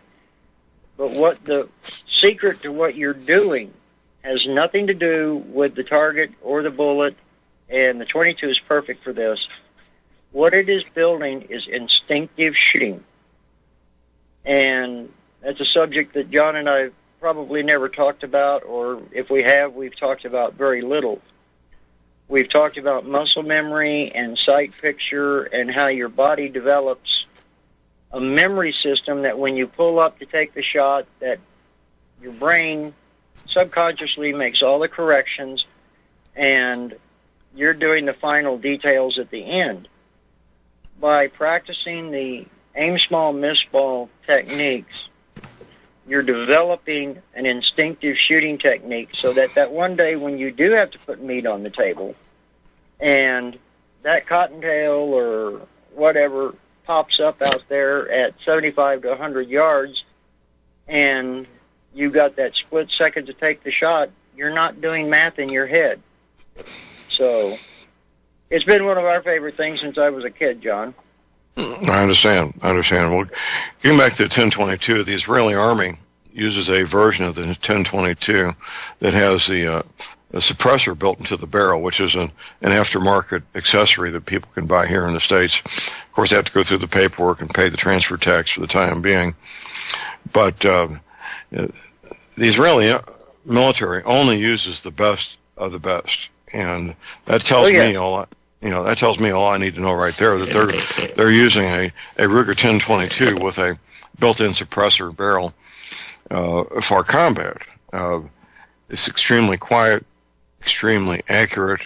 but what the secret to what you're doing has nothing to do with the target or the bullet, and the 22 is perfect for this. What it is building is instinctive shooting. And that's a subject that John and I probably never talked about, or if we have, we've talked about very little. We've talked about muscle memory and sight picture and how your body develops a memory system that when you pull up to take the shot, that your brain subconsciously makes all the corrections, and you're doing the final details at the end. By practicing the aim small, miss ball techniques, you're developing an instinctive shooting technique so that one day when you do have to put meat on the table and that cottontail or whatever pops up out there at 75 to 100 yards and you got that split second to take the shot, you're not doing math in your head. So it's been one of our favorite things since I was a kid, John. I understand. Well, getting back to the 1022, the Israeli Army uses a version of the 1022 that has a suppressor built into the barrel, which is an aftermarket accessory that people can buy here in the States. Of course, they have to go through the paperwork and pay the transfer tax for the time being. But the Israeli military only uses the best of the best, and that tells me all. That tells me all I need to know right there, that they're using a Ruger 1022 with a built-in suppressor barrel for combat. It's extremely quiet, extremely accurate,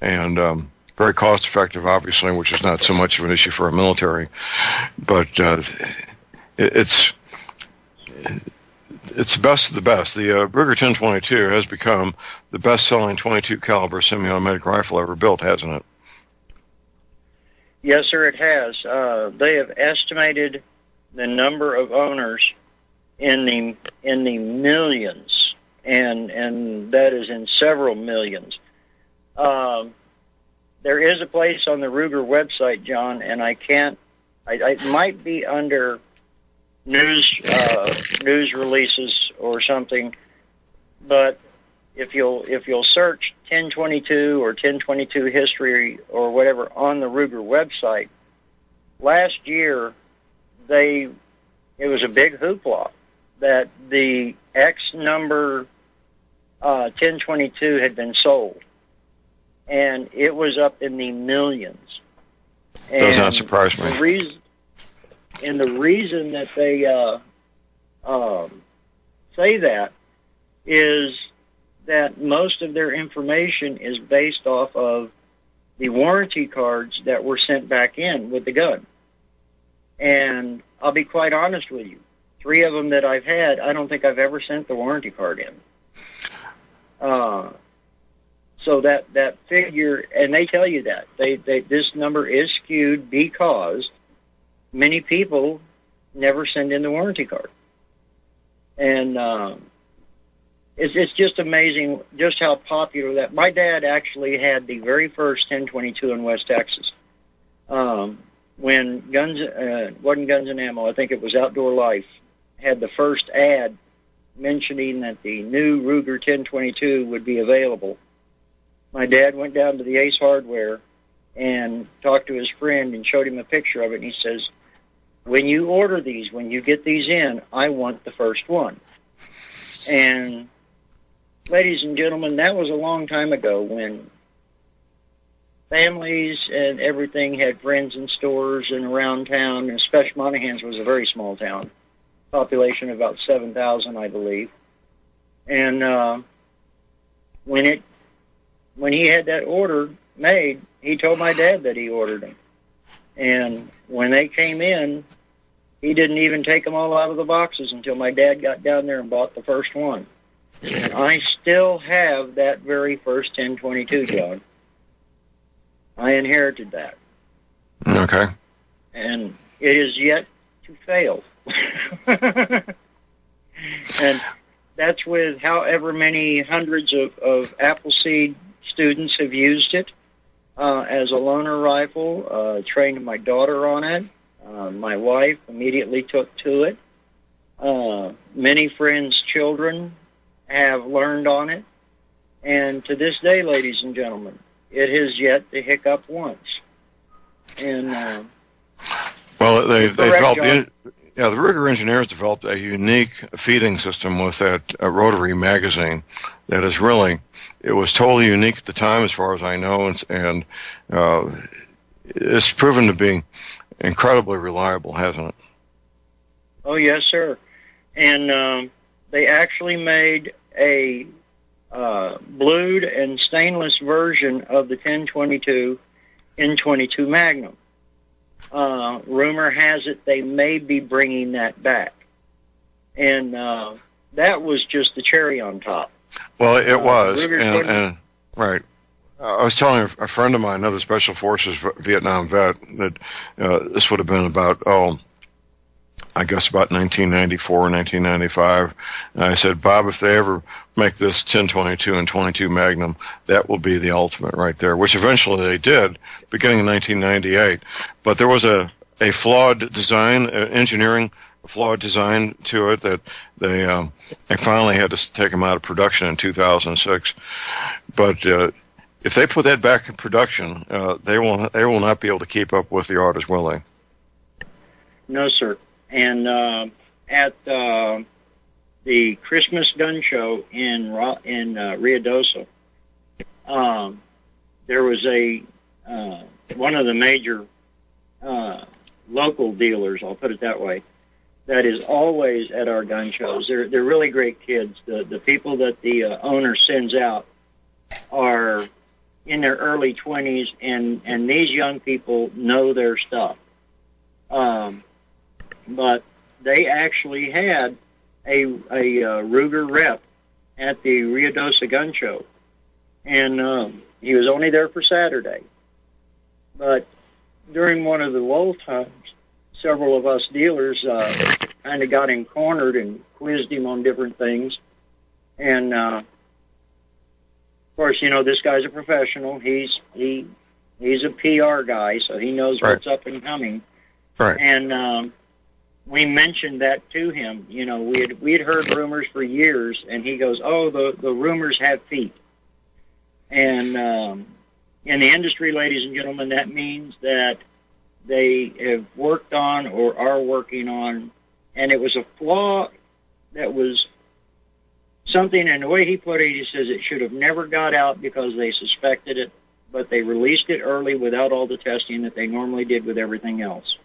and very cost-effective, obviously, which is not so much of an issue for a military. But it's the best of the best. The Ruger 1022 has become the best-selling 22 caliber semi-automatic rifle ever built, hasn't it? Yes, sir, it has. They have estimated the number of owners in the millions, and that is in several millions. There is a place on the Ruger website, John, and it might be under news releases or something, but if you'll search 1022 or 1022 history or whatever on the Ruger website, last year it was a big hoopla that the X number 1022 had been sold, and it was up in the millions. Does not surprise me. The reason that they say that is that most of their information is based off of the warranty cards that were sent back in with the gun. And I'll be quite honest with you, 3 of them that I've had, I don't think I've ever sent the warranty card in. So that figure, and they tell you that this number is skewed because many people never send in the warranty card. And it's just amazing just how popular that. My dad actually had the very first 1022 in West Texas. When wasn't Guns and Ammo, I think it was Outdoor Life, had the first ad mentioning that the new Ruger 1022 would be available. My dad went down to the Ace Hardware and talked to his friend and showed him a picture of it, and he says, when you order these, when you get these in, I want the first one. And ladies and gentlemen, that was a long time ago when families and everything had friends in stores and around town, and especially Monahans was a very small town, population of about 7,000, I believe. And when he had that order made, he told my dad that he ordered them. And when they came in, he didn't even take them all out of the boxes until my dad got down there and bought the first one. And I still have that very first 1022, John. I inherited that. Okay. And it is yet to fail. And that's with however many hundreds of Appleseed students have used it as a loaner rifle. Trained my daughter on it. My wife immediately took to it. Many friends' children have learned on it. And to this day, ladies and gentlemen, it has yet to hiccup once. And well, they developed the Ruger engineers developed a unique feeding system with that rotary magazine that is really, it was totally unique at the time as far as I know, and it's proven to be incredibly reliable, hasn't it? Oh, yes, sir. And they actually made a blued and stainless version of the 1022 N22 Magnum. Rumor has it they may be bringing that back. And that was just the cherry on top. Well, it was. And right. I was telling a friend of mine, another Special Forces Vietnam vet, that this would have been about, I guess about 1994, 1995. And I said, Bob, if they ever make this 1022 and 22 Magnum, that will be the ultimate right there, which eventually they did, beginning in 1998. But there was a flawed design, engineering flawed design to it that they finally had to take them out of production in 2006. But if they put that back in production, they will not be able to keep up with the orders, will they? No, sir. And at the Christmas gun show in Ruidoso, there was one of the major local dealers, I'll put it that way, that is always at our gun shows. They're really great kids. The people that the owner sends out are in their early 20s, and these young people know their stuff. But they actually had a Ruger rep at the Ruidoso gun show, and he was only there for Saturday. But during one of the lull times, several of us dealers kind of got him cornered and quizzed him on different things. And of course, you know, this guy's a professional. He's a PR guy, so he knows what's up and coming. Right. And we mentioned that to him. You know, we had heard rumors for years, and he goes, "Oh, the rumors have feet." And in the industry, ladies and gentlemen, that means that they have worked on or are working on, and it was a flaw that was something, and the way he put it, he says it should have never got out because they suspected it, but they released it early without all the testing that they normally did with everything else.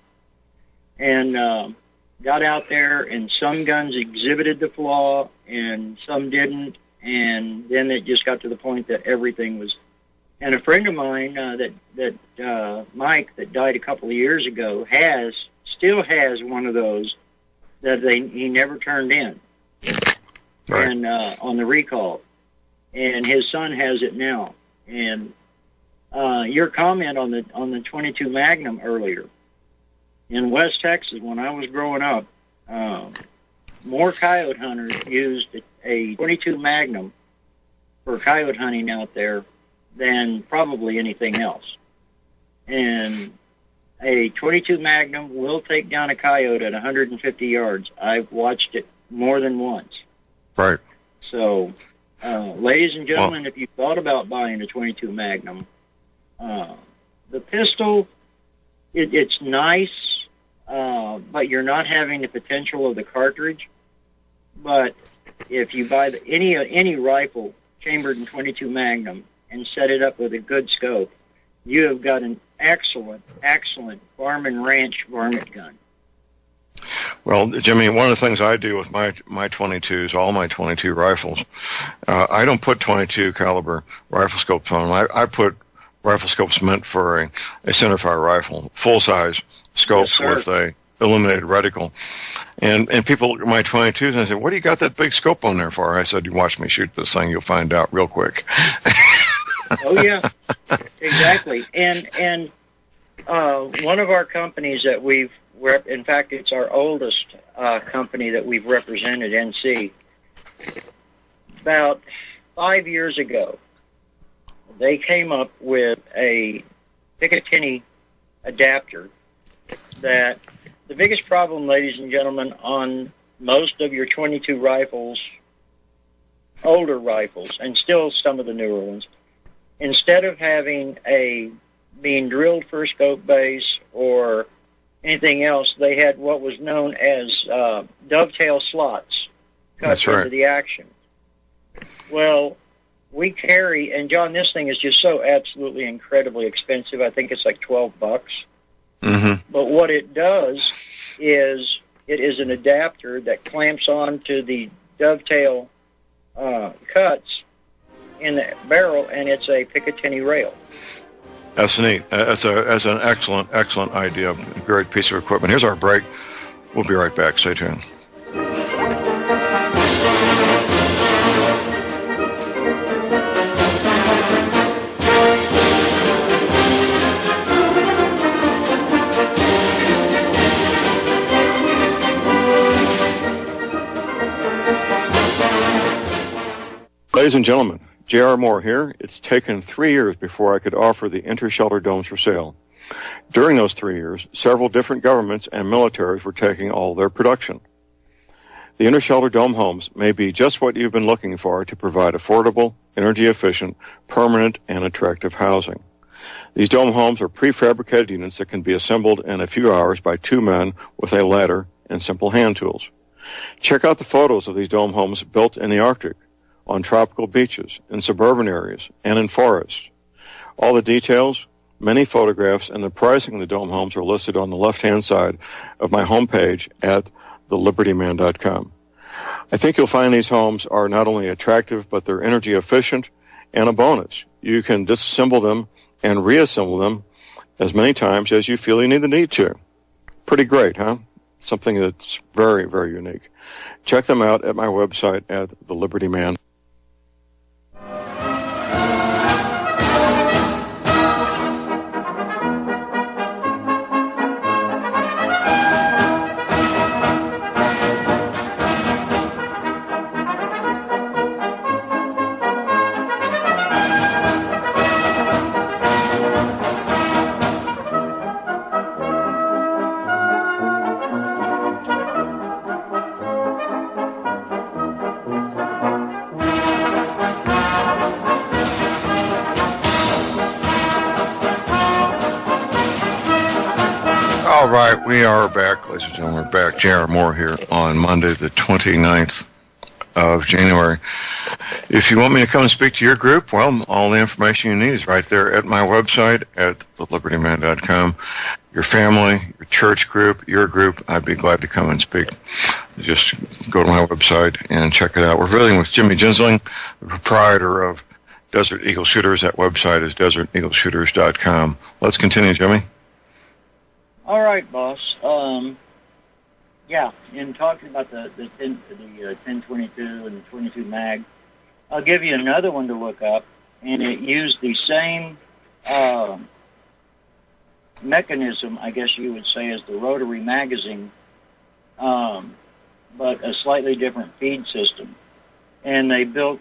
And got out there, and some guns exhibited the flaw, and some didn't, and then it just got to the point that everything was. And a friend of mine, Mike, that died a couple of years ago, still has one of those that he never turned in, right. And on the recall, and his son has it now. And your comment on the 22 Magnum earlier. In West Texas, when I was growing up, more coyote hunters used a 22 Magnum for coyote hunting out there than probably anything else. And a 22 Magnum will take down a coyote at 150 yards. I've watched it more than once. Right. So, ladies and gentlemen, if you thought about buying a 22 Magnum, the pistol, it's nice. But you're not having the potential of the cartridge. But if you buy any rifle chambered in 22 Magnum and set it up with a good scope, you have got an excellent farm and ranch varmint gun. Well, Jimmy, one of the things I do with my 22s, all my 22 rifles, I don't put 22 caliber rifle scopes on them. I put rifle scopes meant for a centerfire rifle, full size scopes with a illuminated reticle. And people look at my 22s and say, "What do you got that big scope on there for?" I said, "You watch me shoot this thing, you'll find out real quick." Oh yeah, exactly. And one of our companies that we've in fact, it's our oldest company that we've represented, NC. About 5 years ago, they came up with a Picatinny adapter that the biggest problem, ladies and gentlemen, on most of your 22 rifles, older rifles, and still some of the newer ones, instead of having being drilled for a scope base or anything else, they had what was known as dovetail slots cut into the action. Well, we carry, and John, this thing is just so absolutely incredibly expensive. I think it's like $12. Mm-hmm. But what it does is it is an adapter that clamps onto the dovetail cuts in the barrel, and it's a Picatinny rail. That's neat. That's an excellent idea. Great piece of equipment. Here's our break. We'll be right back. Stay tuned. Ladies and gentlemen, J.R. Moore here. It's taken 3 years before I could offer the inter-shelter domes for sale. During those 3 years, several different governments and militaries were taking all their production. The inter-shelter dome homes may be just what you've been looking for to provide affordable, energy-efficient, permanent, and attractive housing. These dome homes are prefabricated units that can be assembled in a few hours by 2 men with a ladder and simple hand tools. Check out the photos of these dome homes built in the Arctic, on tropical beaches, in suburban areas, and in forests. All the details, many photographs, and the pricing of the dome homes are listed on the left-hand side of my homepage at thelibertyman.com. I think you'll find these homes are not only attractive, but they're energy efficient, and a bonus. You can disassemble them and reassemble them as many times as you feel you need to. Pretty great, huh? Something that's very, very unique. Check them out at my website at thelibertyman.com. All right, we are back, ladies and gentlemen. We're back. J.R. Moore here on Monday, the 29th of January. If you want me to come and speak to your group, well, all the information you need is right there at my website at thelibertyman.com. Your family, your church group, your group, I'd be glad to come and speak. Just go to my website and check it out. We're visiting with Jimmy Ginsling, the proprietor of Desert Eagle Shooters. That website is deserteagleshooters.com. Let's continue, Jimmy. All right, boss. In talking about the 1022 and the 22 mag, I'll give you another one to look up, and it used the same mechanism, I guess you would say, as the rotary magazine, but a slightly different feed system. And they built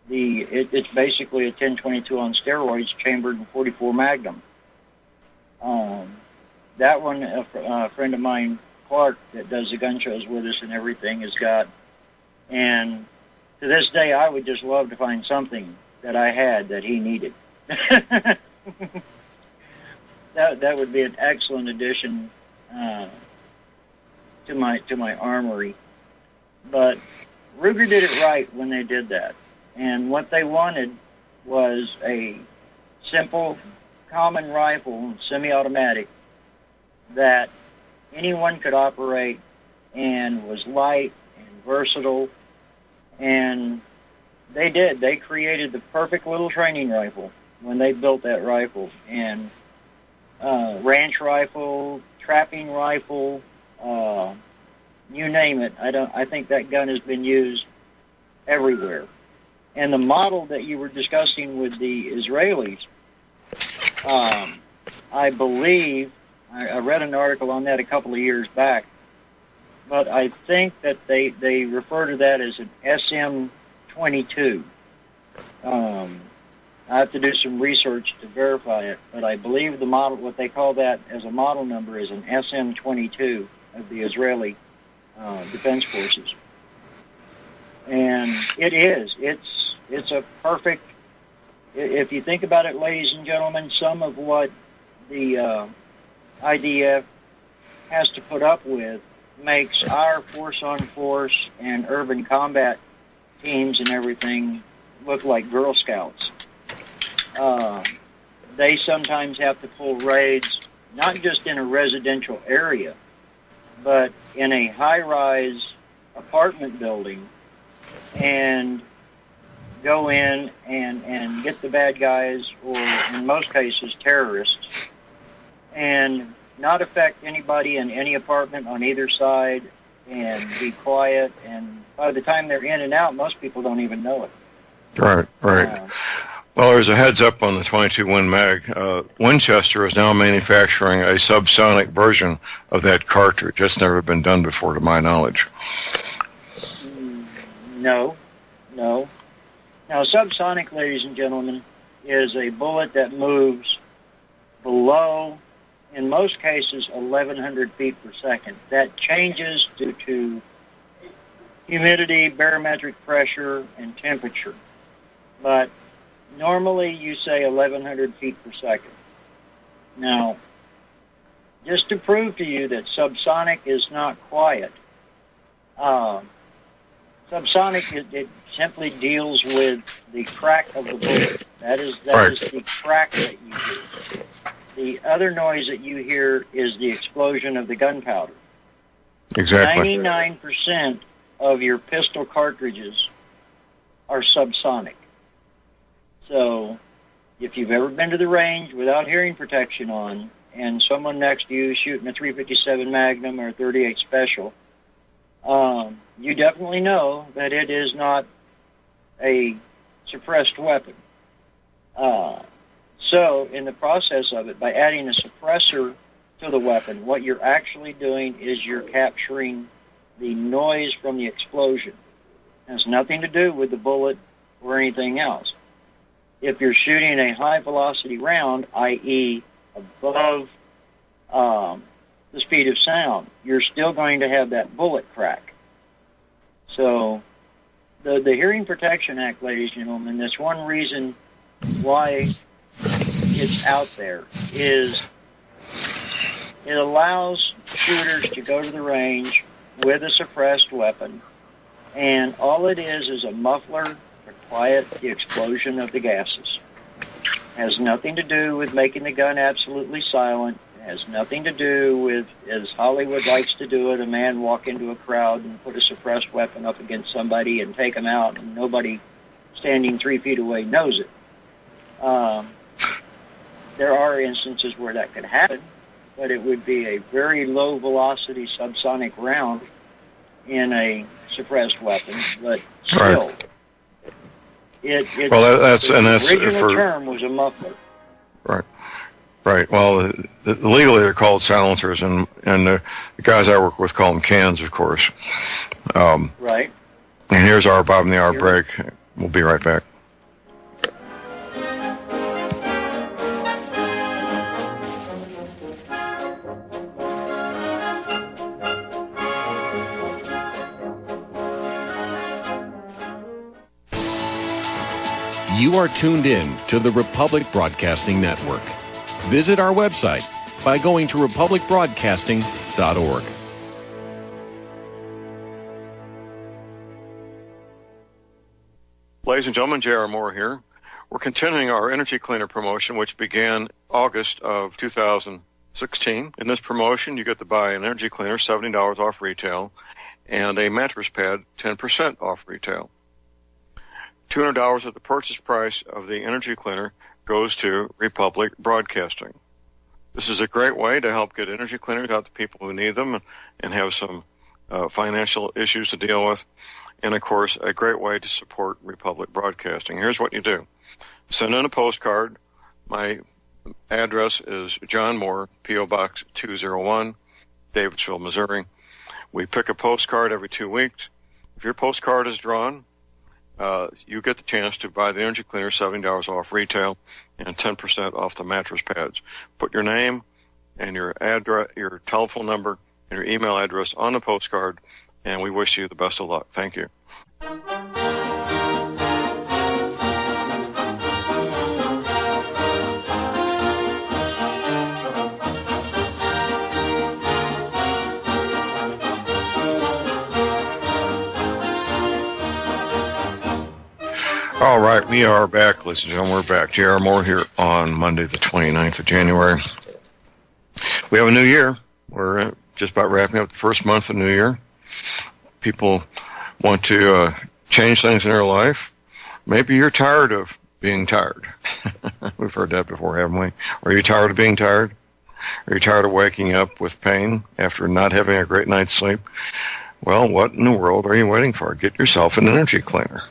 it's basically a 1022 on steroids, chambered in .44 Magnum. That one, a friend of mine, Clark, that does the gun shows with us and everything, has got. And to this day, I would just love to find something that I had that he needed. That would be an excellent addition to my armory. But Ruger did it right when they did that. And what they wanted was a simple, common rifle, semi-automatic, that anyone could operate and was light and versatile. And they did. They created the perfect little training rifle when they built that rifle. And ranch rifle, trapping rifle, you name it. I think that gun has been used everywhere. And the model that you were discussing with the Israelis, I believe I read an article on that a couple of years back, but I think that they refer to that as an SM22. I have to do some research to verify it, but I believe the model, what they call that as a model number, is an SM22 of the Israeli Defense Forces. And it's a perfect, if you think about it, ladies and gentlemen, some of what the IDF has to put up with makes our force-on-force and urban combat teams and everything look like Girl Scouts. They sometimes have to pull raids, not just in a residential area, but in a high-rise apartment building, and go in and get the bad guys, or in most cases terrorists, and not affect anybody in any apartment on either side, and be quiet. And by the time they're in and out, most people don't even know it. Right. Well, there's a heads up on the 22 Win Mag. Winchester is now manufacturing a subsonic version of that cartridge. That's never been done before, to my knowledge. No. Now, subsonic, ladies and gentlemen, is a bullet that moves below, in most cases, 1,100 feet per second. That changes due to humidity, barometric pressure, and temperature. But normally you say 1,100 feet per second. Now, just to prove to you that subsonic is not quiet, subsonic, it simply deals with the crack of the bullet. That is the crack that you hear. The other noise that you hear is the explosion of the gunpowder. Exactly. 99% of your pistol cartridges are subsonic. So, if you've ever been to the range without hearing protection on, and someone next to you shooting a .357 Magnum or a .38 Special, you definitely know that it is not a suppressed weapon. So, in the process of it, by adding a suppressor to the weapon, what you're actually doing is you're capturing the noise from the explosion. It has nothing to do with the bullet or anything else. If you're shooting a high-velocity round, i.e. above the speed of sound, you're still going to have that bullet crack. So the Hearing Protection Act, ladies and gentlemen, that's one reason why it's out there, is it allows shooters to go to the range with a suppressed weapon, and all it is a muffler to quiet the explosion of the gases. It has nothing to do with making the gun absolutely silent. It has nothing to do with, as Hollywood likes to do it, a man walk into a crowd and put a suppressed weapon up against somebody and take them out, and nobody standing 3 feet away knows it. There are instances where that could happen, but it would be a very low-velocity subsonic round in a suppressed weapon. But still, the original term was a muffler. Right. Well, legally they're called silencers, and the guys I work with call them cans, of course. Right. And here's our bottom of the hour break. We'll be right back. You are tuned in to the Republic Broadcasting Network. Visit our website by going to republicbroadcasting.org. Ladies and gentlemen, J.R. Moore here. We're continuing our energy cleaner promotion, which began August of 2016. In this promotion, you get to buy an energy cleaner, $70 off retail, and a mattress pad, 10% off retail. $200 of the purchase price of the energy cleaner goes to Republic Broadcasting. This is a great way to help get energy cleaners out to people who need them and have some financial issues to deal with. And, of course, a great way to support Republic Broadcasting. Here's what you do. Send in a postcard. My address is John Moore, P.O. Box 201, Davidsville, Missouri. We pick a postcard every 2 weeks. If your postcard is drawn, you get the chance to buy the energy cleaner, $70 off retail, and 10% off the mattress pads. Put your name and your address, your telephone number, and your email address on the postcard, and we wish you the best of luck. Thank you. All right, we are back, ladies and gentlemen. We're back. J.R. Moore here on Monday, the 29th of January. We have a new year. We're just about wrapping up the first month of the new year. People want to change things in their life. Maybe you're tired of being tired. We've heard that before, haven't we? Are you tired of being tired? Are you tired of waking up with pain after not having a great night's sleep? Well, what in the world are you waiting for? Get yourself an energy cleaner.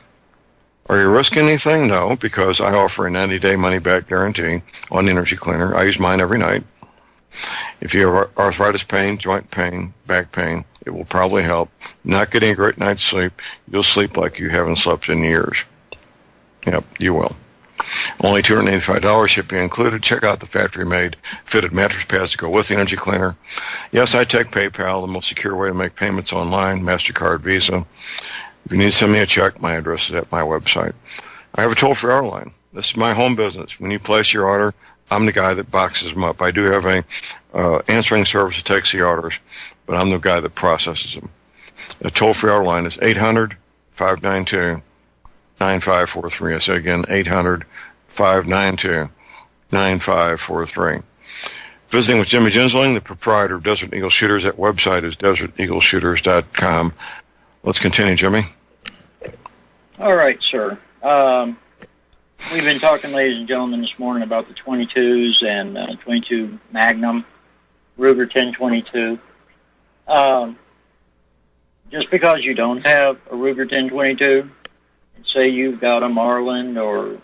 Are you risking anything? No, because I offer a 90-day money-back guarantee on the energy cleaner. I use mine every night. If you have arthritis pain, joint pain, back pain, it will probably help. Not getting a great night's sleep, you'll sleep like you haven't slept in years. Yep, you will. Only $285 shipping included. Check out the factory-made fitted mattress pads to go with the energy cleaner. Yes, I take PayPal, the most secure way to make payments online, MasterCard, Visa. If you need to send me a check, my address is at my website. I have a toll-free order line. This is my home business. When you place your order, I'm the guy that boxes them up. I do have a answering service that takes the orders, but I'm the guy that processes them. The toll-free order line is 800-592-9543. I say again, 800-592-9543. Visiting with Jimmy Ginsling, the proprietor of Desert Eagle Shooters. That website is deserteagleshooters.com. Let's continue, Jimmy. All right, sir. We've been talking, ladies and gentlemen, this morning about the 22s and 22 Magnum, Ruger 1022. Just because you don't have a Ruger 1022, say you've got a Marlin, or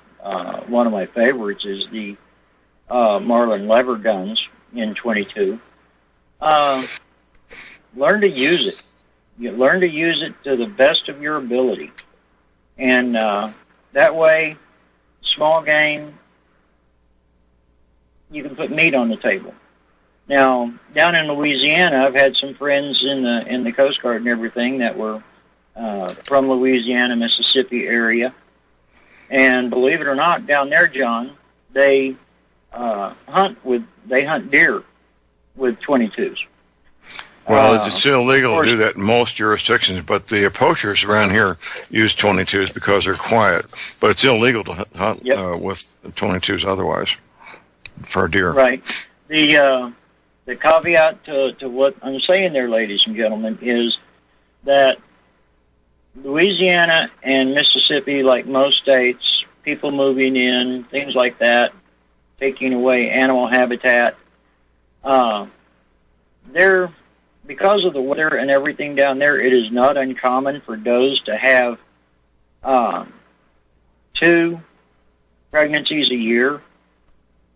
one of my favorites is the Marlin lever guns in 22. Learn to use it. You learn to use it to the best of your ability. And that way, small game, you can put meat on the table. Now, down in Louisiana, I've had some friends in the Coast Guard and everything that were from Louisiana, Mississippi area. And believe it or not, down there, John, they hunt deer with 22s. Well, it's still illegal to do that in most jurisdictions, but the poachers around here use 22s because they're quiet. But it's illegal to hunt with 22s otherwise for deer. Right. The caveat to what I'm saying there, ladies and gentlemen, is that Louisiana and Mississippi, like most states, people moving in, things like that, taking away animal habitat, because of the weather and everything down there, it is not uncommon for does to have 2 pregnancies a year.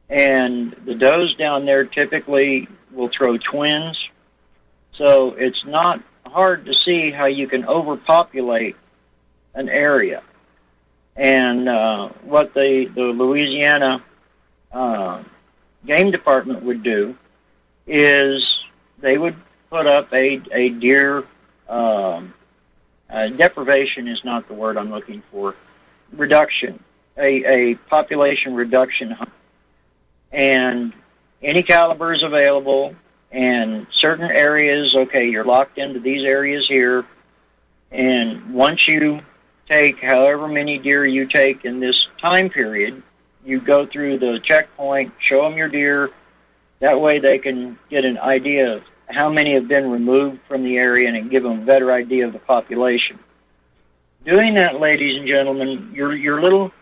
And the does down there typically will throw twins. So it's not hard to see how you can overpopulate an area. And what the Louisiana game department would do is they would put up a deer, deprivation is not the word I'm looking for, reduction, a population reduction hunt. And any caliber is available, and certain areas, okay, you're locked into these areas here, and once you take however many deer you take in this time period, you go through the checkpoint, show them your deer, that way they can get an idea of how many have been removed from the area and give them a better idea of the population. Doing that, ladies and gentlemen, your little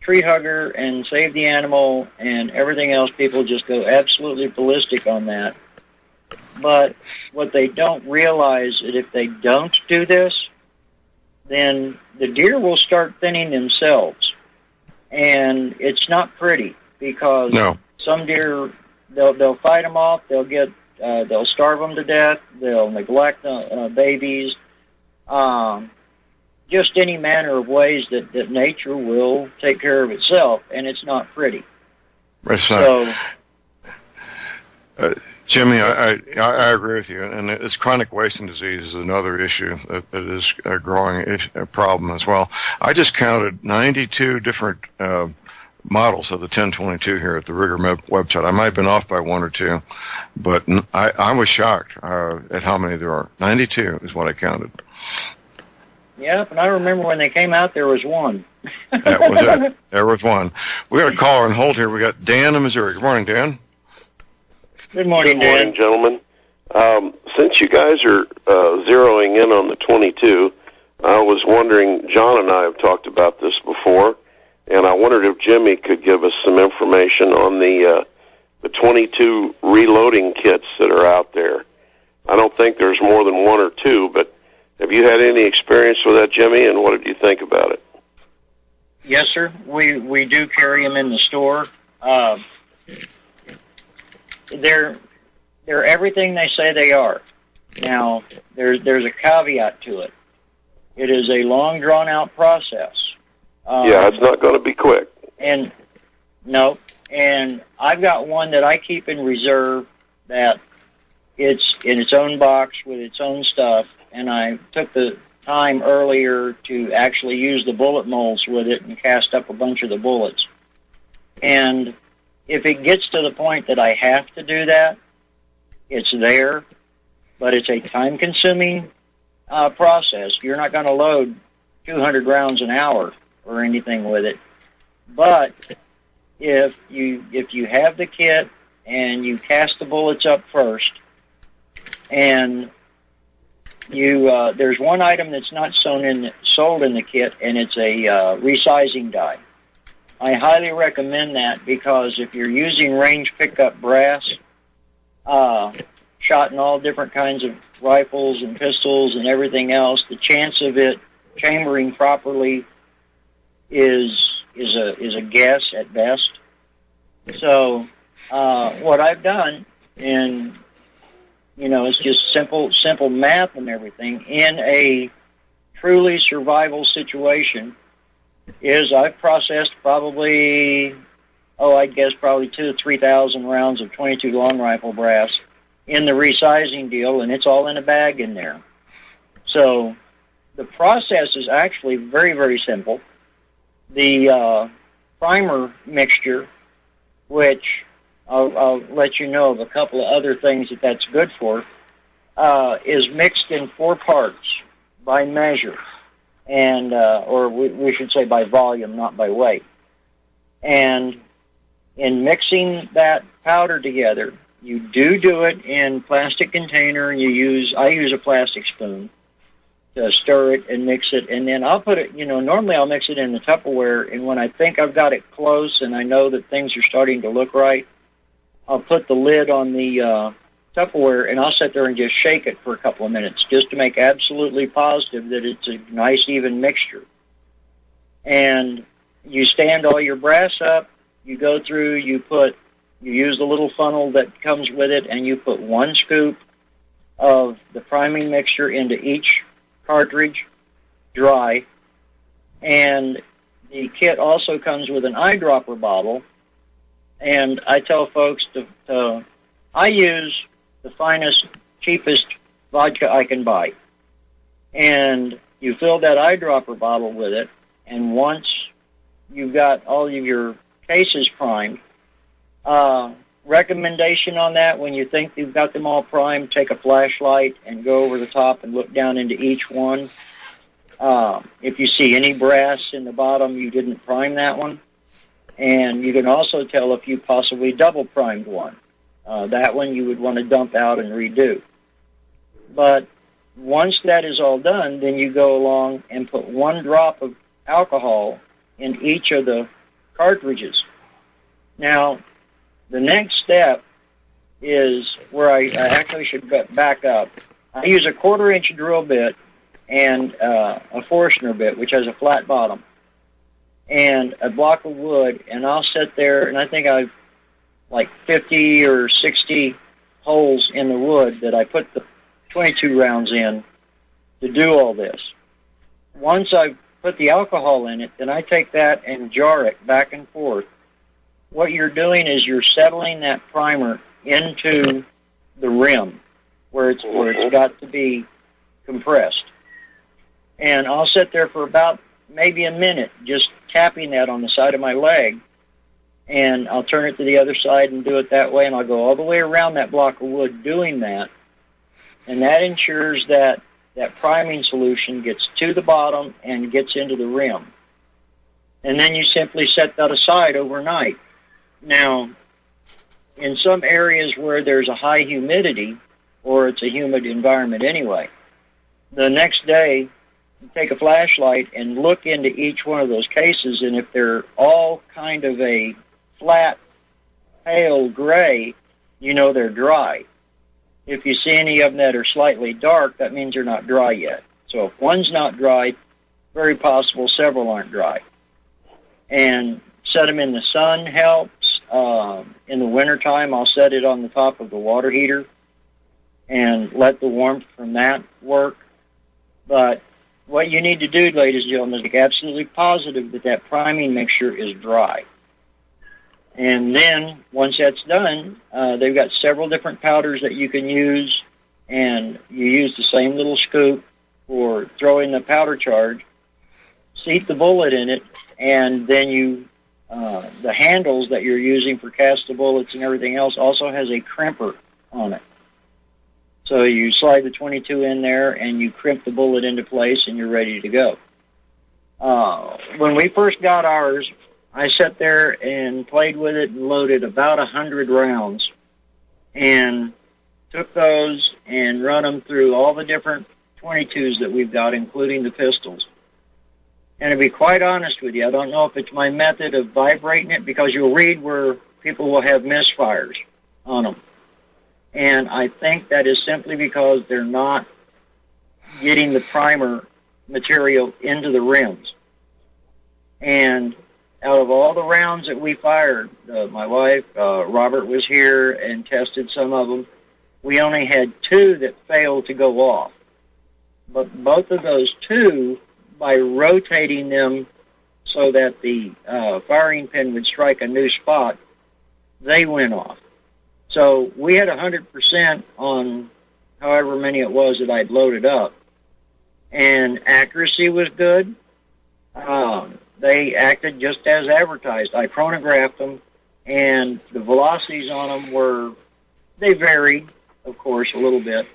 tree hugger and save the animal and everything else, people just go absolutely ballistic on that. But what they don't realize is if they don't do this, then the deer will start thinning themselves. And it's not pretty because some deer, they'll fight them off. They'll starve them to death. They'll neglect babies. Just any manner of ways that nature will take care of itself, and it's not pretty. So, Jimmy, I agree with you, and this chronic wasting disease is another issue that is a growing problem as well. I just counted 92 different models of the 1022 here at the Rigger website. I might have been off by one or two, but I was shocked at how many there are. 92 is what I counted. Yep, and I remember when they came out, there was one. That was it. There was one. We got a caller on hold here. We got Dan in Missouri. Good morning, Dan. Good morning, Dan. Good morning, gentlemen. Since you guys are zeroing in on the 22, I was wondering, John and I have talked about this before, and I wondered if Jimmy could give us some information on the 22 reloading kits that are out there. I don't think there's more than one or two, but have you had any experience with that, Jimmy, and what did you think about it? Yes, sir. We do carry them in the store. They're everything they say they are. Now, there's a caveat to it. It is a long, drawn-out process. It's not going to be quick. And I've got one that I keep in reserve that it's in its own box with its own stuff, and I took the time earlier to actually use the bullet molds with it and cast up a bunch of the bullets. And if it gets to the point that I have to do that, it's there, but it's a time-consuming process. You're not going to load 200 rounds an hour or anything with it. But if you have the kit and you cast the bullets up first, and there's one item that's not sold in the kit, and it's a resizing die. I highly recommend that because if you're using range pickup brass, shot in all different kinds of rifles and pistols and everything else, the chance of it chambering properly is a guess at best. So what I've done, and it's just simple math and everything, in a truly survival situation, is I've processed probably 2,000 to 3,000 rounds of 22 long rifle brass in the resizing deal, and it's all in a bag in there. So the process is actually very, very simple. The primer mixture, which I'll let you know of a couple of other things that's good for, is mixed in 4 parts by measure, and or we should say by volume, not by weight. And in mixing that powder together, you do it in plastic container, and I use a plastic spoon to stir it and mix it, and then I'll put it, normally I'll mix it in the Tupperware, and when I think I've got it close and I know that things are starting to look right, I'll put the lid on the Tupperware, and I'll sit there and just shake it for a couple of minutes just to make absolutely positive that it's a nice, even mixture. And you stand all your brass up, you go through, you use the little funnel that comes with it, and you put 1 scoop of the priming mixture into each cartridge, dry. And the kit also comes with an eyedropper bottle. And I tell folks I use the finest, cheapest vodka I can buy. And you fill that eyedropper bottle with it, and once you've got all of your cases primed, recommendation on that, when you think you've got them all primed, take a flashlight and go over the top and look down into each one. If you see any brass in the bottom, you didn't prime that one. And you can also tell if you possibly double primed one. That one you would want to dump out and redo. But once that is all done, then you go along and put 1 drop of alcohol in each of the cartridges. Now, the next step is where I actually should back up. I use a 1/4-inch drill bit and a Forstner bit, which has a flat bottom, and a block of wood, and I'll sit there, and I think I've like 50 or 60 holes in the wood that I put the 22 rounds in to do all this. Once I put the alcohol in it, then I take that and jar it back and forth. What you're doing is you're settling that primer into the rim where it's got to be compressed. And I'll sit there for about maybe a minute just tapping that on the side of my leg, and I'll turn it to the other side and do it that way, and I'll go all the way around that block of wood doing that, and that ensures that that priming solution gets to the bottom and gets into the rim. And then you simply set that aside overnight. Now, in some areas where there's a high humidity, or it's a humid environment anyway, the next day, you take a flashlight and look into each one of those cases, and if they're all kind of a flat, pale gray, you know they're dry. If you see any of them that are slightly dark, that means they're not dry yet. So if one's not dry, very possible several aren't dry. And set them in the sun helps. In the wintertime, I'll set it on the top of the water heater and let the warmth from that work. But what you need to do, ladies and gentlemen, is be absolutely positive that that priming mixture is dry. And then, once that's done, they've got several different powders that you can use, and you use the same little scoop for throwing the powder charge, seat the bullet in it, and then you, the handles that you're using for cast the bullets and everything else also has a crimper on it. So you slide the 22 in there, and you crimp the bullet into place, and you're ready to go. When we first got ours, I sat there and played with it and loaded about 100 rounds and took those and run them through all the different 22s that we've got, including the pistols. And to be quite honest with you, I don't know if it's my method of vibrating it, because you'll read where people will have misfires on them. And I think that is simply because they're not getting the primer material into the rims. And out of all the rounds that we fired, my wife, Robert, was here and tested some of them. We only had 2 that failed to go off. But both of those 2, by rotating them so that the firing pin would strike a new spot, they went off. So we had 100% on however many it was that I'd loaded up. And accuracy was good. They acted just as advertised. I chronographed them, and the velocities on them they varied, of course, a little bit,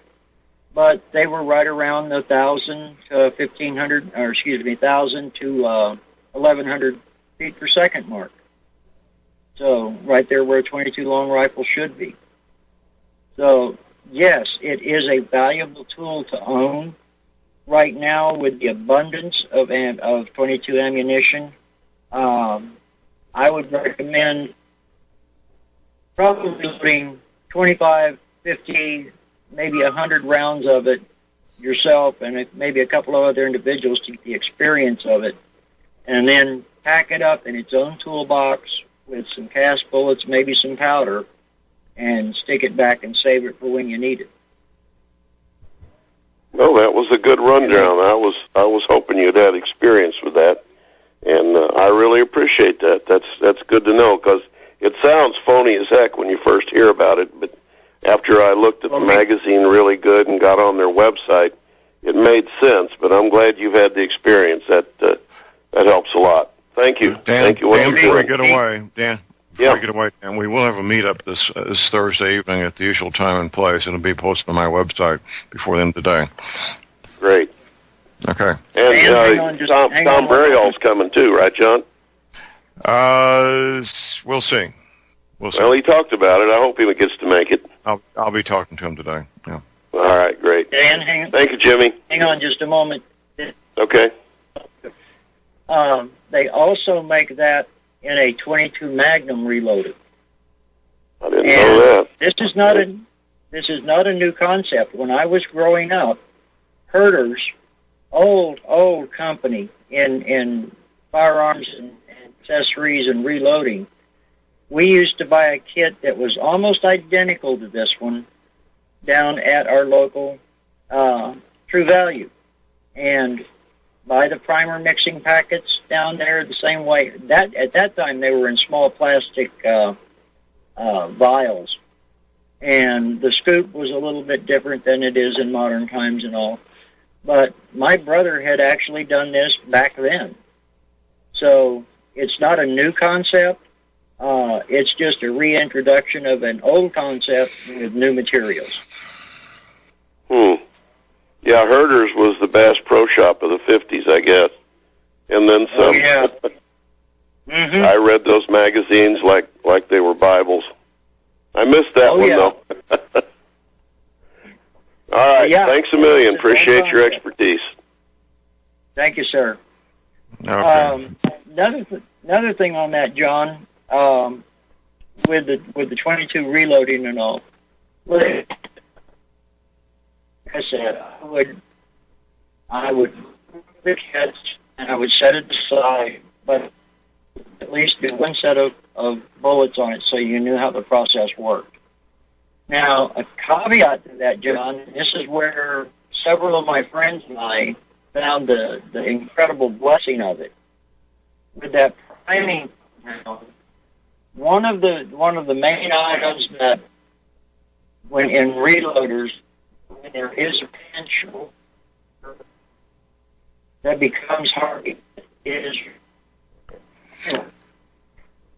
but they were right around the 1,000 to 1,500, or excuse me, 1,000 to 1,100 feet per second mark. So right there where a 22 long rifle should be. So yes, it is a valuable tool to own. Right now, with the abundance of 22 ammunition, I would recommend probably loading 25, 50, maybe 100 rounds of it yourself, and maybe a couple of other individuals to get the experience of it, and then pack it up in its own toolbox with some cast bullets, maybe some powder, and stick it back and save it for when you need it. Well, that was a good rundown. I was hoping you'd had experience with that, and I really appreciate that. That's good to know, because it sounds phony as heck when you first hear about it, but after I looked at the magazine really good and got on their website, it made sense. But I'm glad you've had the experience. That helps a lot. Thank you. Dan, thank you. Before I get away, Dan. Before I get away, and we will have a meetup this Thursday evening at the usual time and place. It'll be posted on my website before the end of the day. Great. Okay. And Tom Berryall's coming too, right, John? We'll see. Well, he talked about it. I hope he gets to make it. I'll be talking to him today. Yeah. All right, great. Dan, hang on. Thank you, Jimmy. Hang on just a moment. Okay. They also make that in a 22 Magnum reloaded. I didn't know that. This is not a new concept. When I was growing up, Herter's, old company in firearms and accessories and reloading, we used to buy a kit that was almost identical to this one down at our local True Value, and buy the primer mixing packets down there the same way. That at that time they were in small plastic vials, and the scoop was a little bit different than it is in modern times and all. But my brother had actually done this back then, so it's not a new concept. It's just a reintroduction of an old concept with new materials. Yeah, Herder's was the Bass Pro Shop of the 50s, I guess. And then some. Oh, yeah. Mm-hmm. I read those magazines like they were Bibles. I missed that one, though. All right, thanks a million. Appreciate your expertise. Thank you, sir. Okay. Another thing on that, John, with the 22 reloading and all. Like I said, I would pick heads and I would set it aside, but at least do one set of bullets on it so you knew how the process worked. Now, a caveat to that, John, this is where several of my friends and I found the incredible blessing of it. With that priming, one of the main items that when in reloaders, when there is a pinch that becomes hard, is,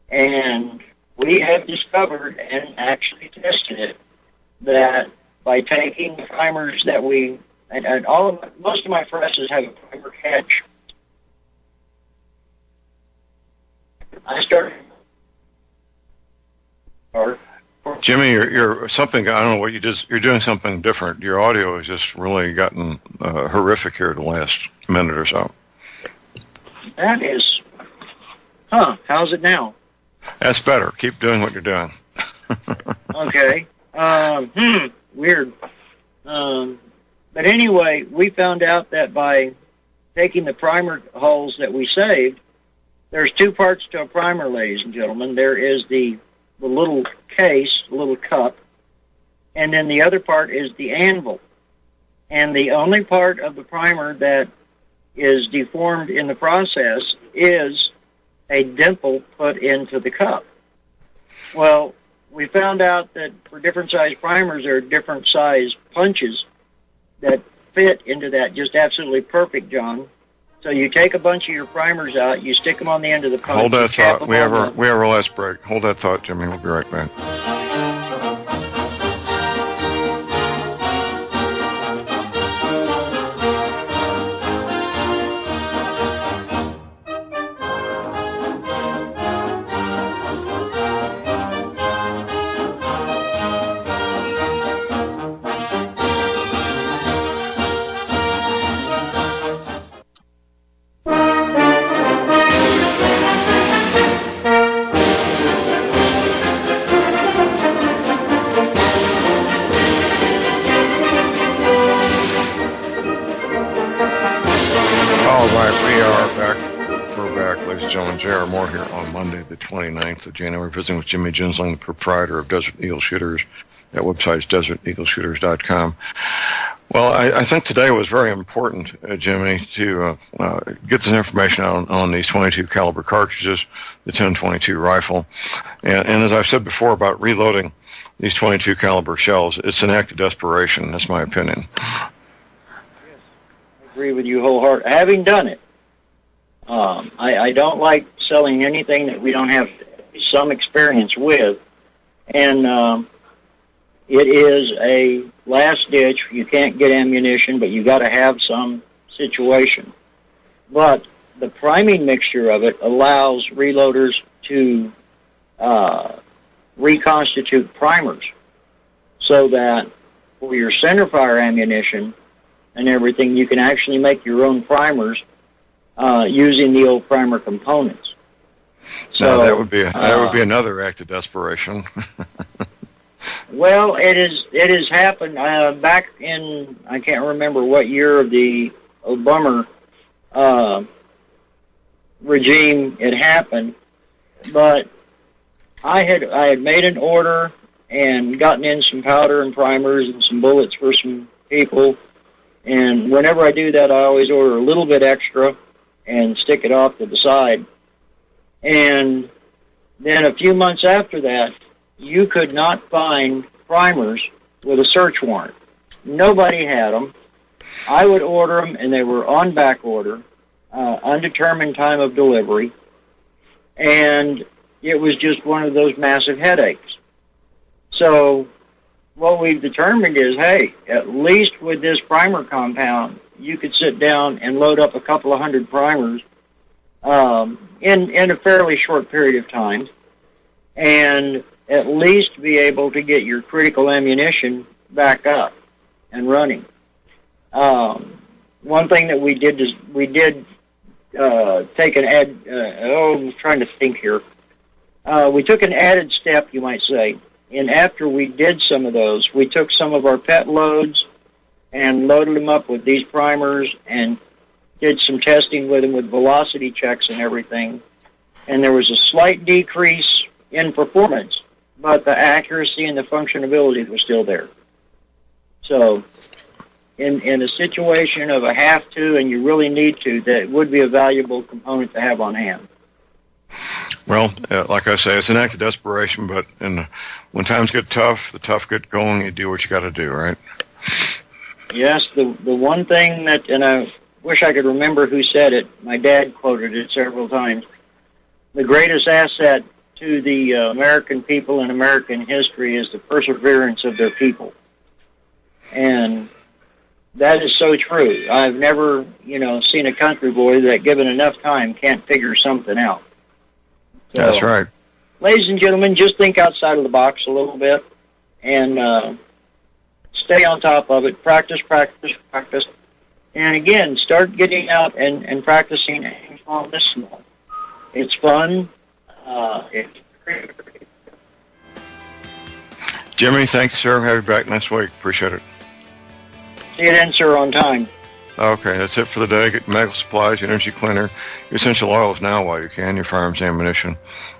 and we have discovered and actually tested it that by taking the primers that we and most of my presses have a primer catch. I started. Jimmy, you're something. I don't know what you did. You're doing something different. Your audio has just really gotten horrific here the last minute or so. That is, how's it now? That's better. Keep doing what you're doing. Okay. Weird. But anyway, we found out that by taking the primer holes that we saved, there's two parts to a primer, ladies and gentlemen. There is the little case, the little cup, and then the other part is the anvil. And the only part of the primer that is deformed in the process is a dimple put into the cup. Well, we found out that for different size primers, there are different size punches that fit into that just absolutely perfect, John. So you take a bunch of your primers out, you stick them on the end of the punch. Hold that thought. We have our last break. Hold that thought, Jimmy. We'll be right back. J.R. Moore here on Monday, the 29th of January, visiting with Jimmy Ginsling, the proprietor of Desert Eagle Shooters. That website is deserteagleshooters.com. Well, I think today was very important, Jimmy, to get this information out on these 22 caliber cartridges, the 10-22 rifle. And as I've said before about reloading these 22 caliber shells, it's an act of desperation. That's my opinion. Yes, I agree with you wholeheartedly. Having done it, I don't like selling anything that we don't have some experience with. And it is a last ditch. You can't get ammunition, but you got to have some situation. But the priming mixture of it allows reloaders to reconstitute primers so that for your centerfire ammunition and everything, you can actually make your own primers using the old primer components. So now, that would be another act of desperation. Well, it has happened back in, I can't remember what year of the Obama regime it happened, but I had made an order and gotten in some powder and primers and some bullets for some people. And whenever I do that, I always order a little bit extra and stick it off to the side. And then a few months after that, you could not find primers with a search warrant. Nobody had them. I would order them, and they were on back order, undetermined time of delivery, and it was just one of those massive headaches. So what we've determined is, hey, at least with this primer compound, you could sit down and load up a couple of hundred primers in a fairly short period of time, and at least be able to get your critical ammunition back up and running. One thing that we did is we did take an I'm trying to think here. We took an added step, you might say. And after we did some of those, we took some of our pet loads and loaded them up with these primers and did some testing with them with velocity checks and everything. And there was a slight decrease in performance, but the accuracy and the functionality was still there. So in a situation of a have to and you really need to, that would be a valuable component to have on hand. Well, like I say, it's an act of desperation, but when times get tough, the tough get going, you do what you got to do, right? Yes, the one thing that, and I wish I could remember who said it, my dad quoted it several times, the greatest asset to the American people in American history is the perseverance of their people. And that is so true. I've never, seen a country boy that given enough time can't figure something out. So, that's right. Ladies and gentlemen, just think outside of the box a little bit and stay on top of it. Practice. And again, start getting out and practicing aim small, miss small. It's fun. It's great. Jimmy, thank you, sir. Have you back next week. Appreciate it. See you then, sir, on time. Okay, that's it for the day. Get medical supplies, your energy cleaner, your essential oils now while you can, your firearms, ammunition.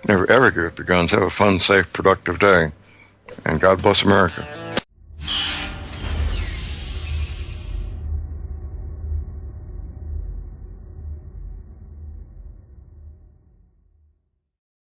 Never ever give up your guns. Have a fun, safe, productive day. And God bless America.